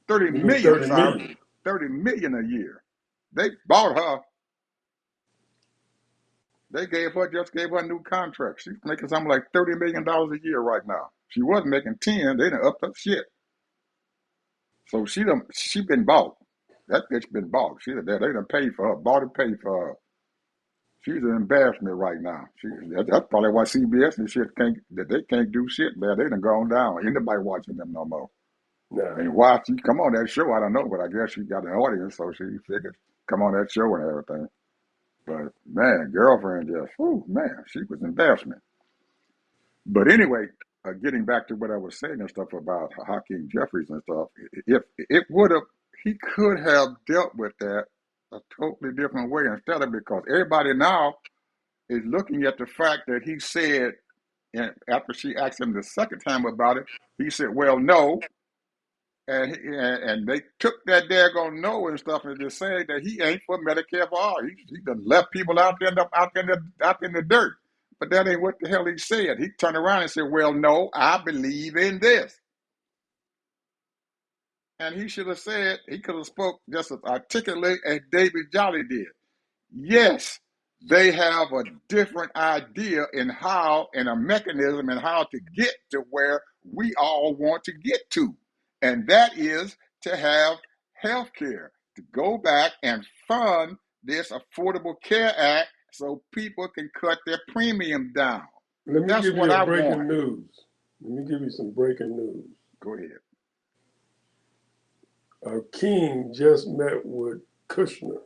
$30 million a year. They bought her. They just gave her a new contract. She's making something like $30 million a year right now. She wasn't making 10. They done upped her shit. So she been bought. That bitch been bought. They done paid for her, bought and paid for her. She's an embarrassment right now. That's probably why CBS and shit they can't do shit, man. They done gone down. Ain't nobody watching them no more. Nah. And why she come on that show, I don't know, but I guess she got an audience, so she figured come on that show and everything. But man, girlfriend just, whew, man, she was an embarrassment. But anyway, getting back to what I was saying and stuff about Hakeem Jeffries and stuff, if it would have, he could have dealt with that a totally different way instead of, because everybody now is looking at the fact that he said, and after she asked him the second time about it, he said, "Well, no," and they took that daggone no and stuff and just saying that he ain't for Medicare for all. He done left people out in the dirt. But that ain't what the hell he said. He turned around and said, "Well, no, I believe in this." And he should have said, he could have spoke just as articulately as David Jolly did. Yes, they have a different idea in how, and a mechanism in how to get to where we all want to get to. And that is to have health care, to go back and fund this Affordable Care Act so people can cut their premium down. Let me That's give what you a I breaking want. news. Let me give you some breaking news. Go ahead. King just met with Kushner.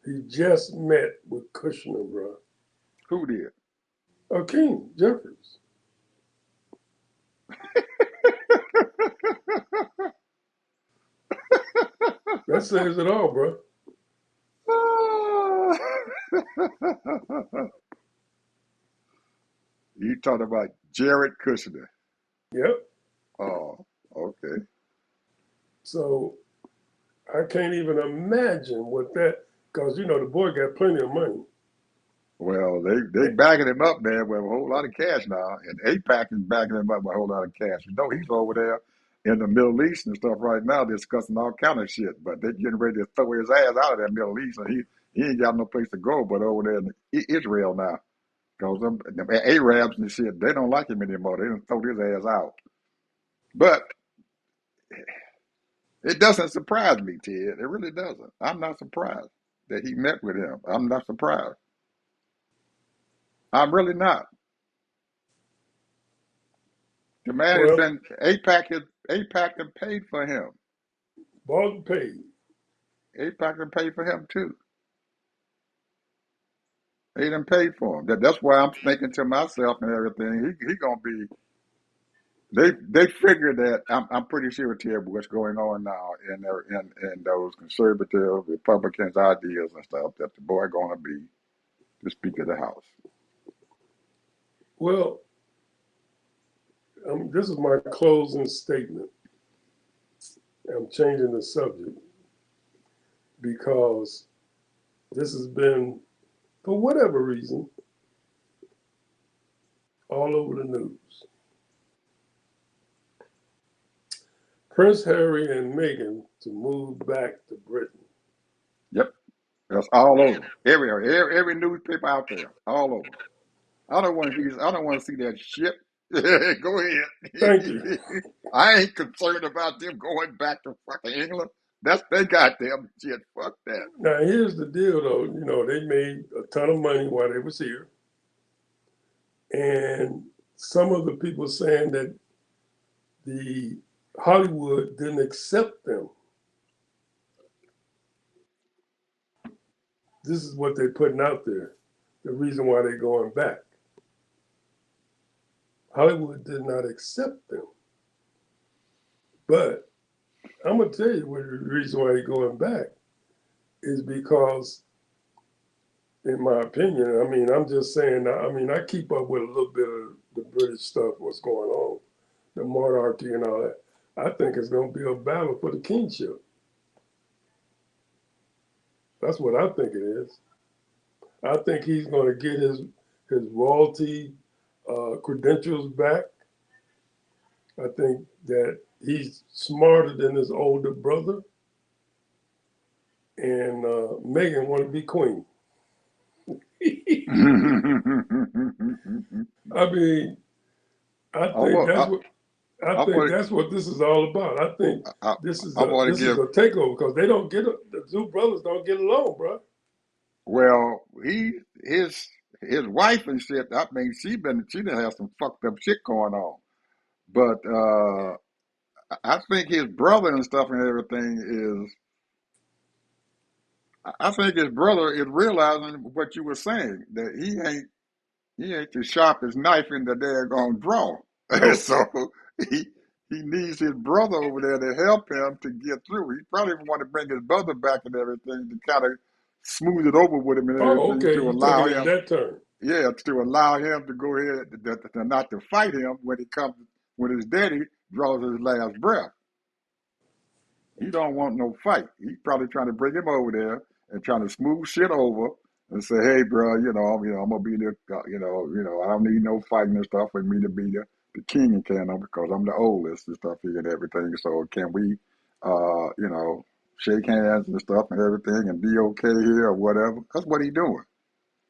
He just met with Kushner, bro. Who did? King Jeffries. That says it all, bro. You talking about Jared Kushner? Yep. Oh, okay. So I can't even imagine what that, because you know the boy got plenty of money. Well, they backing him up, man, with a whole lot of cash now, and APAC is backing him up with a whole lot of cash. You know, he's over there in the Middle East and stuff right now discussing all kind of shit, but they getting ready to throw his ass out of that Middle East, and he ain't got no place to go but over there in Israel now, because them Arabs and shit, they don't like him anymore. They done throw his ass out. But it doesn't surprise me, Ted. It really doesn't. I'm not surprised that he met with him. I'm not surprised. I'm really not. The man has Well, been APAC has paid for him. bought and paid. APAC has paid for him too. They done paid for him. That's why I'm thinking to myself and everything. He gonna be. They figure that I'm pretty sure, Ted, what's going on now in those conservative Republicans' ideas and stuff, that the boy gonna be the Speaker of the House. Well, this is my closing statement. I'm changing the subject because this has been, for whatever reason, all over the news. Prince Harry and Meghan to move back to Britain. Yep, that's all over. Every newspaper out there, all over. I don't want to see that shit. Go Thank you. ahead. I ain't concerned about them going back to fucking England. That's their goddamn shit. Fuck that. Now, here's the deal, though. You know, they made a ton of money while they was here. And some of the people saying that the Hollywood didn't accept them. This is what they're putting out there. The reason why they're going back. Hollywood did not accept them. But I'm going to tell you what the reason why they're going back is because, in my opinion, I mean, I'm just saying, I mean, I keep up with a little bit of the British stuff, what's going on, the monarchy and all that. I think it's going to be a battle for the kingship. That's what I think it is. I think he's going to get his royalty credentials back. I think that he's smarter than his older brother, and Meghan want to be queen. I mean, I think Although, that's what I I think want that's what this is all about. I think I, this is I a want to this is give a takeover because they don't get the two brothers don't get along, bro. well his wife and shit. I mean, she done have some fucked up shit going on, but I think his brother and stuff and everything is. I think his brother is realizing what you were saying that he ain't the sharpest knife in the daggone drawer. No. So he he needs his brother over there to help him to get through. He probably want to bring his brother back and everything to kind of smooth it over with him and Oh, everything okay. to You allow taking it in him, that turn? yeah, to allow him to go ahead to not to fight him when he comes when his daddy draws his last breath. He don't want no fight. He's probably trying to bring him over there and trying to smooth shit over and say, "Hey, bro, I'm gonna be the, I don't need no fighting and stuff for me to be the king and can because I'm the oldest and stuff here and everything. So can we, shake hands and stuff and everything and be okay here or whatever?" That's what he doing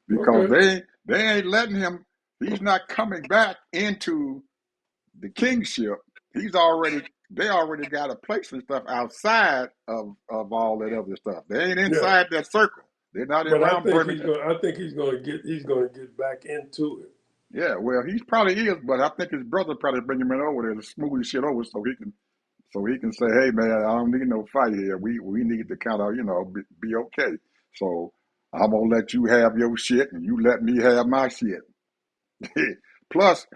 because Okay. they ain't letting him. He's not coming back into the kingship, he's already they already got a place and stuff outside of all that other stuff. They ain't Yeah. inside that circle. They're not But I around think Birmingham. he's gonna get back into it. Yeah, well, he's probably is, but I think his brother probably bring him in over there to smooth his shit over so he can say, "Hey, man, I don't need no fight here. We need to kind of be okay. So I'm gonna let you have your shit and you let me have my shit." Plus,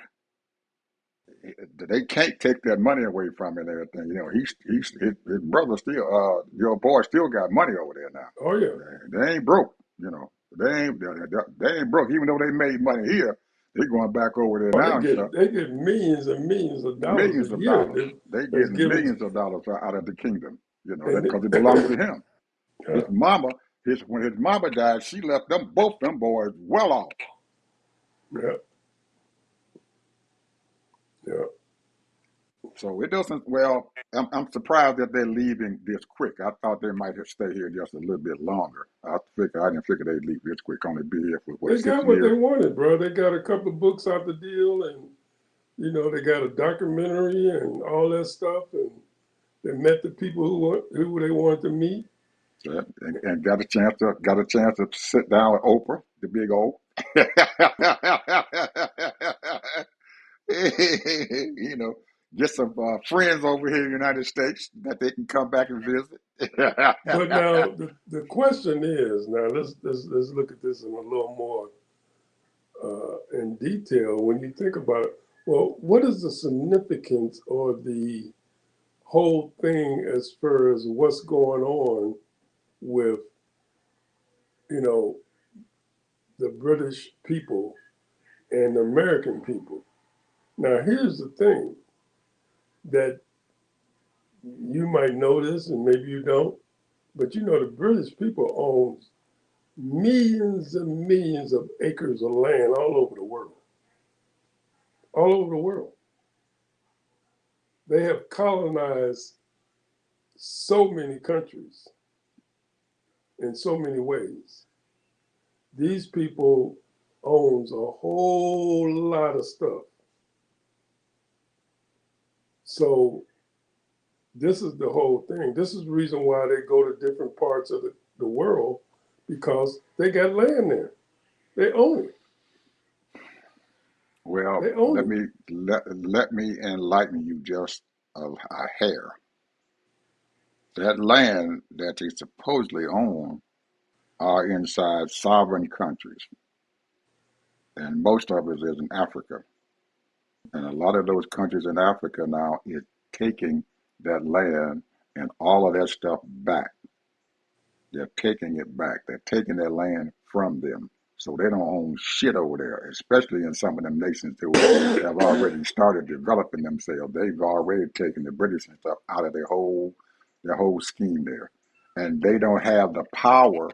they can't take that money away from him and everything. His brother still your boy still got money over there now. Oh yeah. They ain't broke, you know. They ain't broke, even though they made money here. They going back over there Oh, now and stuff. they get millions and millions of dollars a Millions of year. dollars. They That's getting given millions of dollars out of the kingdom. That and because it belongs to him. His yeah, mama, his when his mama died, she left them both them boys well off. yeah, yeah. So it doesn't. Well, I'm surprised that they're leaving this quick. I thought they might have stayed here just a little bit longer. I didn't figure they'd leave this quick. Only be here for what They six got what they years. wanted, bro. They got a couple of books out the deal, and they got a documentary and all that stuff, and they met the people who they wanted to meet. So, and got a chance to sit down with Oprah, the big old. you know, get some friends over here in the United States that they can come back and visit. But now the question is, now let's look at this in a little more in detail. When you think about it, well, what is the significance or the whole thing as far as what's going on with you know the British people and the American people? Now, here's the thing that you might know this, and maybe you don't, but the British people own millions and millions of acres of land all over the world. All over the world. They have colonized so many countries in so many ways. These people owns a whole lot of stuff. So this is the whole thing. This is the reason why they go to different parts of the world because they got land there. They own it. Well, They own it. let me enlighten you just a hair. That land that they supposedly own are inside sovereign countries, and most of it is in Africa. And a lot of those countries in Africa now is taking that land and all of that stuff back. They're taking it back. They're taking their land from them. So they don't own shit over there, especially in some of them nations who have already started developing themselves. They've already taken the British and stuff out of their whole scheme there. And they don't have the power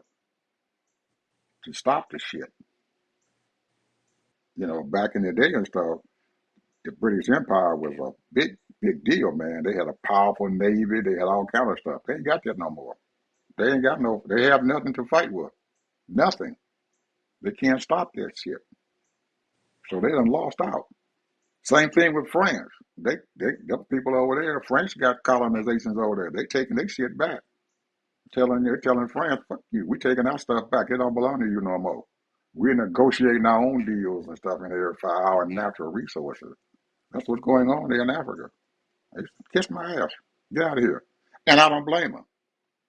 to stop the shit. Back in the day and stuff, the British Empire was a big, big deal, man. They had a powerful navy. They had all kind of stuff. They ain't got that no more. They ain't got no. They have nothing to fight with. Nothing. They can't stop that shit. So they done lost out. Same thing with France. The people over there, French got colonizations over there. They taking their shit back. Telling France, fuck you. We taking our stuff back. It don't belong to you no more. We're negotiating our own deals and stuff in there for our natural resources. That's what's going on there in Africa. They kiss my ass. Get out of here. And I don't blame them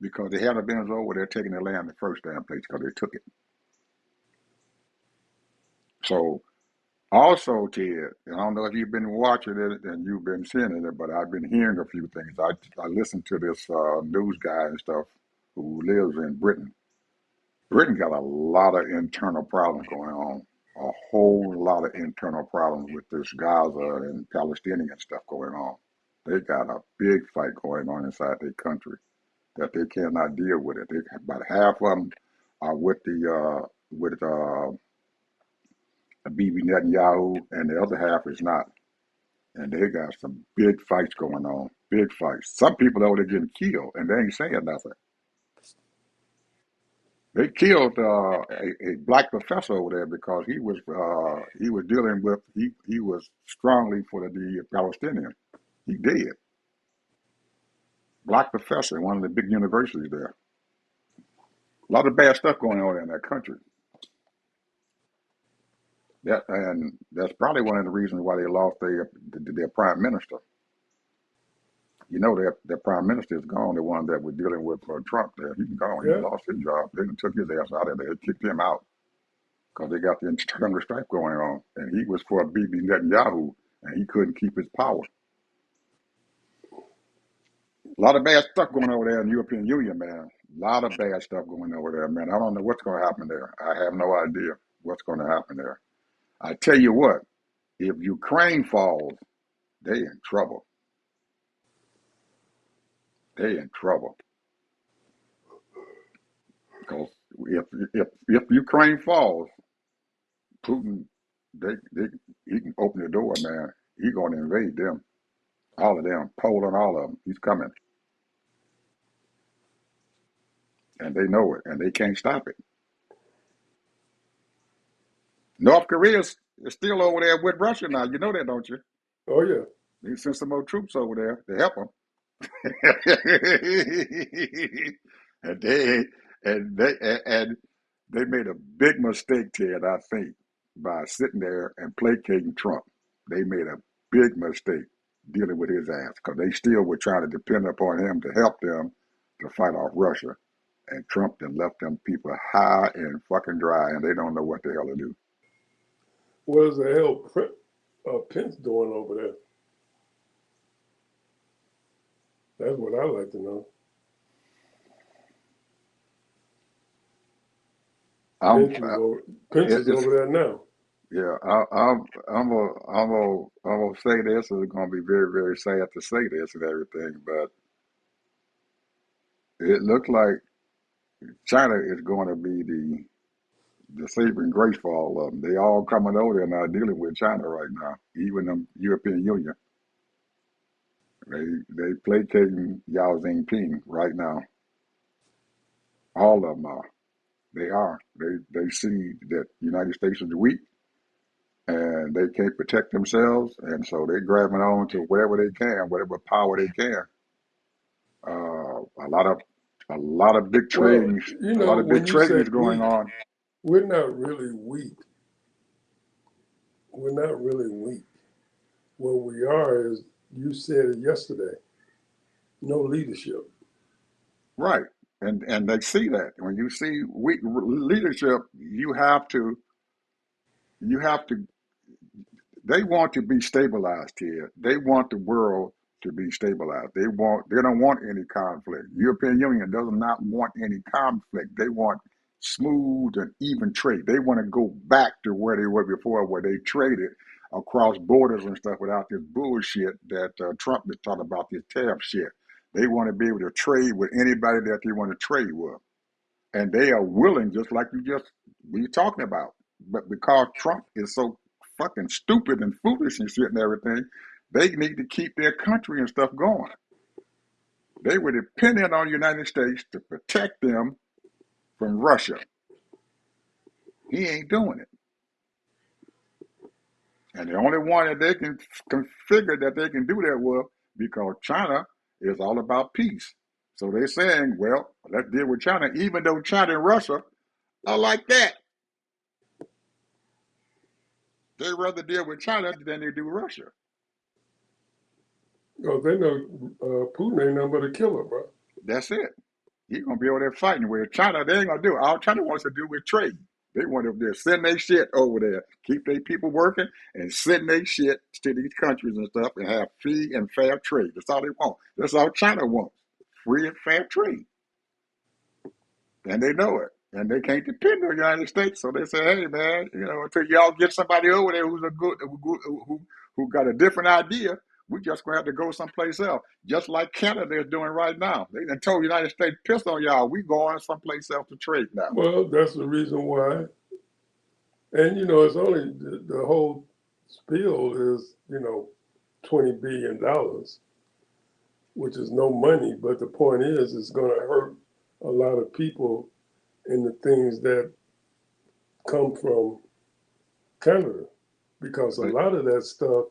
because they hadn't been over there taking their land in the first damn place because they took it. So also, Ted, and I don't know if you've been watching it and you've been seeing it, but I've been hearing a few things. I listened to this news guy and stuff who lives in Britain. Britain got a lot of internal problems going on, a whole lot of internal problems with this Gaza and Palestinian stuff going on. They got a big fight going on inside their country that they cannot deal with it. They, about half of them are with Bibi Netanyahu, and the other half is not. And they got some big fights going on, big fights. Some people over there getting killed, and they ain't saying nothing. They killed a black professor over there because he was dealing with he was strongly for the Palestinian. He did. Black professor in one of the big universities there. A lot of bad stuff going on in that country. And that's probably one of the reasons why they lost their prime minister. You know, their prime minister is gone. The one that was dealing with Trump there, he's gone. He Yeah. lost his job. They took his ass out of there. They kicked him out because they got the internal strife going on. And he was for Bibi Netanyahu, and he couldn't keep his power. A lot of bad stuff going over there in the European Union, man. A lot of bad stuff going over there, man. I don't know what's going to happen there. I have no idea what's going to happen there. I tell you what, if Ukraine falls, they in trouble. They in trouble. Because if Ukraine falls, Putin, they he can open the door, man. He's going to invade them, all of them, Poland, all of them. He's coming, and they know it, and they can't stop it. North Korea is still over there with Russia now. You know that, don't you? Oh yeah. They sent some more troops over there to help them. and they and they made a big mistake, Ted, I think, by sitting there and placating Trump. They made a big mistake dealing with his ass because they still were trying to depend upon him to help them to fight off Russia. And Trump then left them people high and fucking dry, and they don't know what the hell to do. What is the hell Pence doing over there? That's what I'd like to know. Pence is over there now. Yeah, I'm gonna say this, and it's gonna be very, very sad to say this and everything, but it looks like China is going to be the saving grace for all of them. They all coming over there now dealing with China right now, even the European Union. They placating Yao Jinping right now. All of them are. They are. They see that the United States is weak and they can't protect themselves, and so they're grabbing on to whatever they can, whatever power they can. A lot of big Well, trading, you a lot know, of big when you trading say is going weak, on. we're not really weak. We're not really weak. What we are is, you said it yesterday, no leadership. Right. And they see that. When you see weak leadership, you have to they want to be stabilized here. They want the world to be stabilized. They don't want any conflict. European Union does not want any conflict. They want smooth and even trade. They want to go back to where they were before, where they traded across borders and stuff without this bullshit that Trump is talking about, this tariff shit. They want to be able to trade with anybody that they want to trade with. And they are willing, just like you just were talking about. But because Trump is so fucking stupid and foolish and shit and everything, they need to keep their country and stuff going. They were dependent on the United States to protect them from Russia. He ain't doing it. And the only one that they can configure that they can do that with, because China is all about peace. So they're saying, well, let's deal with China, even though China and Russia are like that. They rather deal with China than they do Russia. Oh, they know Putin ain't nothing but a killer, bro. That's it. He's gonna be over there fighting with China. They ain't gonna do it. All China wants to do with trade. They want to just send their shit over there, keep their people working, and send their shit to these countries and stuff, and have free and fair trade. That's all they want. That's all China wants: free and fair trade. And they know it. And they can't depend on the United States. So they say, hey, man, until y'all get somebody over there who's who got a different idea, we just going to have to go someplace else. Just like Canada is doing right now. They done told the United States, pissed on y'all, we going someplace else to trade now. Well, that's the reason why. And, it's only the whole spiel is, $20 billion, which is no money. But the point is, it's going to hurt a lot of people in the things that come from Canada, because a But lot of that stuff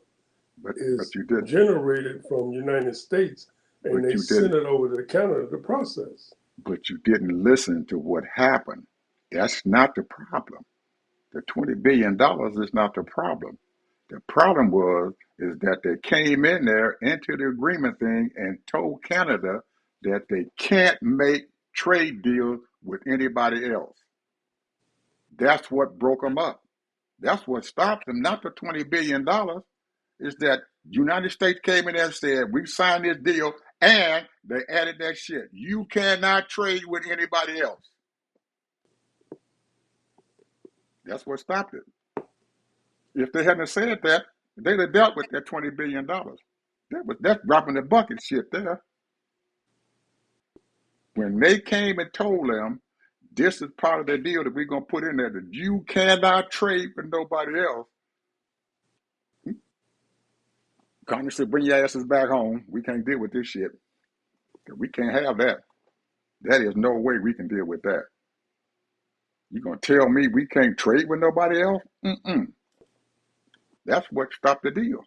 but is you didn't. generated from United States, and But they you send didn't. it over to Canada to process. But you didn't listen to what happened. That's not the problem. The $20 billion is not the problem. The problem is that they came in there into the agreement thing and told Canada that they can't make trade deals with anybody else. That's what broke them up. That's what stopped them, not the $20 billion. Is that United States came in there and said, we signed this deal, and they added that shit. You cannot trade with anybody else. That's what stopped it. If they hadn't said that, they'd have dealt with that $20 billion. That's dropping the bucket shit there. When they came and told them, this is part of the deal that we're gonna put in there, that you cannot trade with nobody else. Congress said, bring your asses back home. We can't deal with this shit. We can't have that. That is no way we can deal with that. You gonna tell me we can't trade with nobody else? Mm-mm. That's what stopped the deal,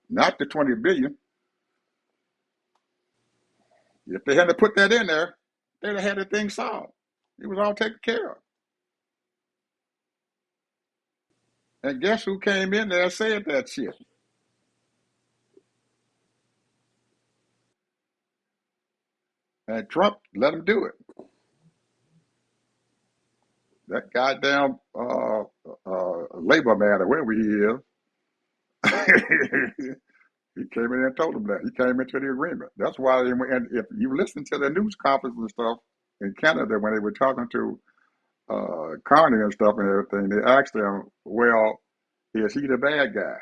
not the 20 billion. If they hadn't put that in there, they'd have had the thing solved. It was all taken care of. And guess who came in there and said that shit? And Trump let him do it. That goddamn labor man or wherever he is, he came in and told him that. He came into the agreement. That's why, and if you listen to the news conference and stuff in Canada when they were talking to Carney and stuff and everything, they asked him, well, is he the bad guy?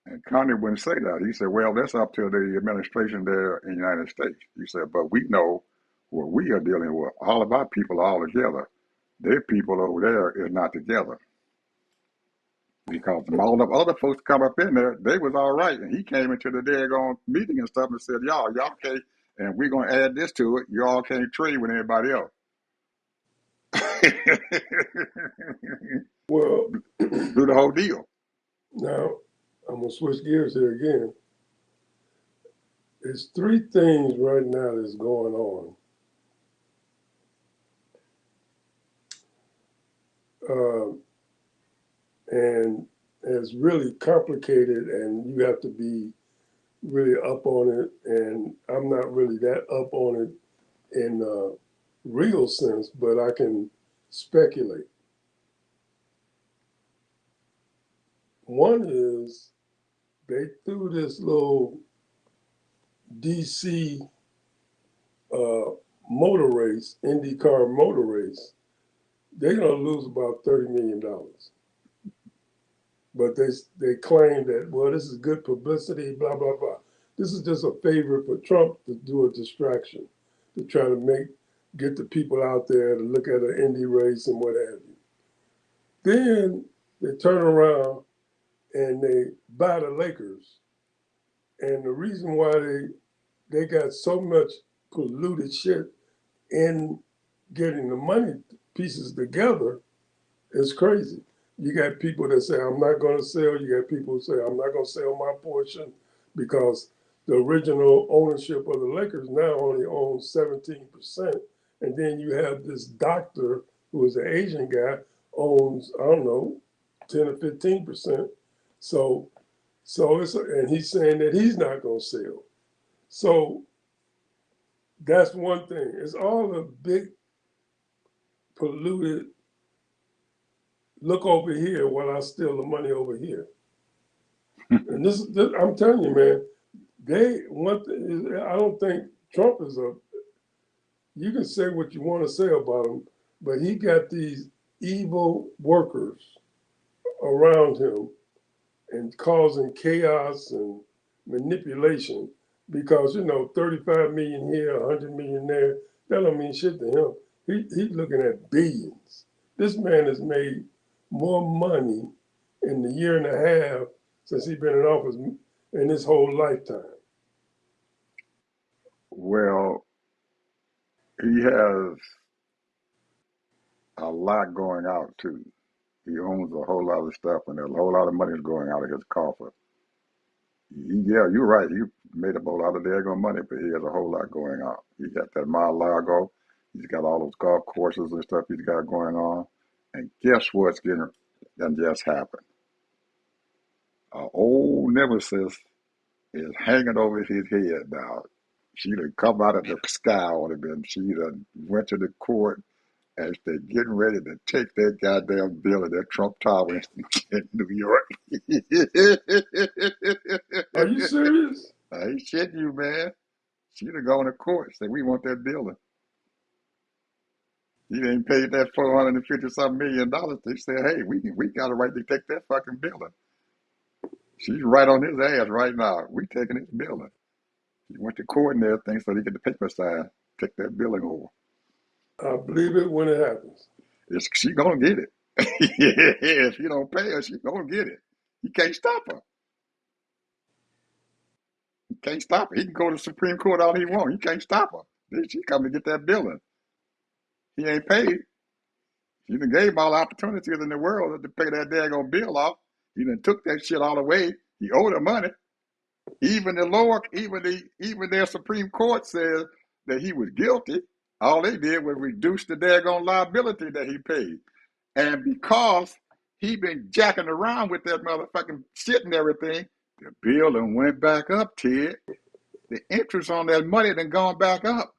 And Carney wouldn't say that. He said, well, that's up to the administration there in the United States. He said, but we know what we are dealing with. All of our people are all together. Their people over there is not together. Because all the other folks come up in there, they was all right. And he came into the daggone meeting and stuff and said, y'all can't, and we're going to add this to it. Y'all can't trade with anybody else. Well, Do the whole deal. now I'm gonna switch gears here again. There's three things right now that's going on. Uh, and it's really complicated, and you have to be really up on it. And I'm not really that up on it in real sense, but I can speculate. One is they threw this little DC uh, motor race, IndyCar motor race. They're going to lose about $30 million. But they claim that, well, this is good publicity, blah, blah, blah. This is just a favor for Trump to do a distraction, to try to get the people out there to look at an Indy race and what have you. Then they turn around and they buy the Lakers. And the reason why they got so much polluted shit in getting the money pieces together is crazy. You got people that say, I'm not going to sell. You got people who say, I'm not going to sell my portion because the original ownership of the Lakers now only owns 17%. And then you have this doctor who is an Asian guy owns, I don't know, 10 or 15%. So, and he's saying that he's not going to sell. So that's one thing. It's all a big polluted look over here while I steal the money over here. And this, I'm telling you, man, I don't think Trump is you can say what you want to say about him, but he got these evil workers around him and causing chaos and manipulation because, 35 million here, 100 million there, that don't mean shit to him. He's looking at billions. This man has made more money in the year and a half since he's been in office in his whole lifetime. Well, he has a lot going out too. He owns a whole lot of stuff, and there's a whole lot of money is going out of his coffer. Yeah, you're right. He made a whole lot of daggone money, but he has a whole lot going on. He got that Mar-a-Lago. He's got all those golf courses and stuff he's got going on. And guess what's getting that just happened? Old nemesis is hanging over his head now. She done come out of the sky on him, and she done went to the court as they're getting ready to take that goddamn building, that Trump Tower in New York. Are you serious? I ain't shitting you, man. She'd have gone to court, say, we want that building. He ain't paid that $450-something million. They said, hey, we got a right to take that fucking building. She's right on his ass right now. We taking his building. He went to court and everything so he get the paper signed, take that building over. I believe it when it happens. She gonna get it. If you don't pay her, she gonna get it. You can't stop her. You can't stop her. He can go to the Supreme Court all he wants. You can't stop her. She come to get that building. He ain't paid. He done gave him all the opportunities in the world to pay that daggone bill off. He done took that shit all away. He owed her money. Even their Supreme Court says that he was guilty. All they did was reduce the daggone liability that he paid. And because he been jacking around with that motherfucking shit and everything, the bill done went back up, Ted. The interest on that money done gone back up.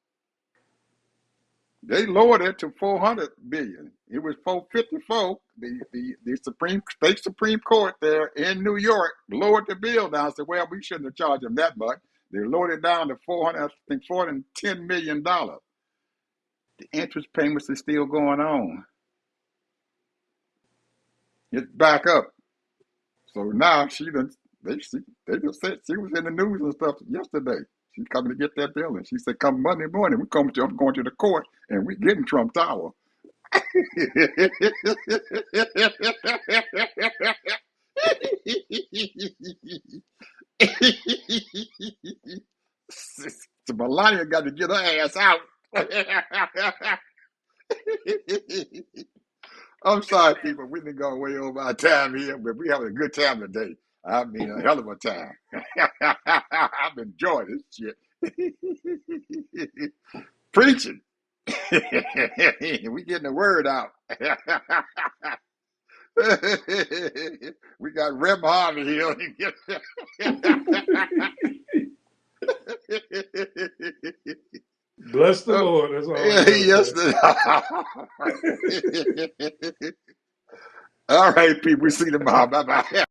They lowered it to $400 billion. It was $454. The Supreme Court there in New York lowered the bill down. Said, well, we shouldn't have charged them that much. They lowered it down to $410 million. The interest payments are still going on. It's back up. So now they just said she was in the news and stuff yesterday. She's coming to get that building. She said, come Monday morning, I'm going to the court and we're getting Trump Tower. So Melania got to get her ass out. I'm sorry, people. We've been going way over our time here, but we're having a good time today. I mean, a hell of a time. I've enjoyed this shit. Preaching. We getting the word out. We got Reb Harvey here. Bless the Lord. That's all I Yes. All right, people. We see you tomorrow. Bye bye.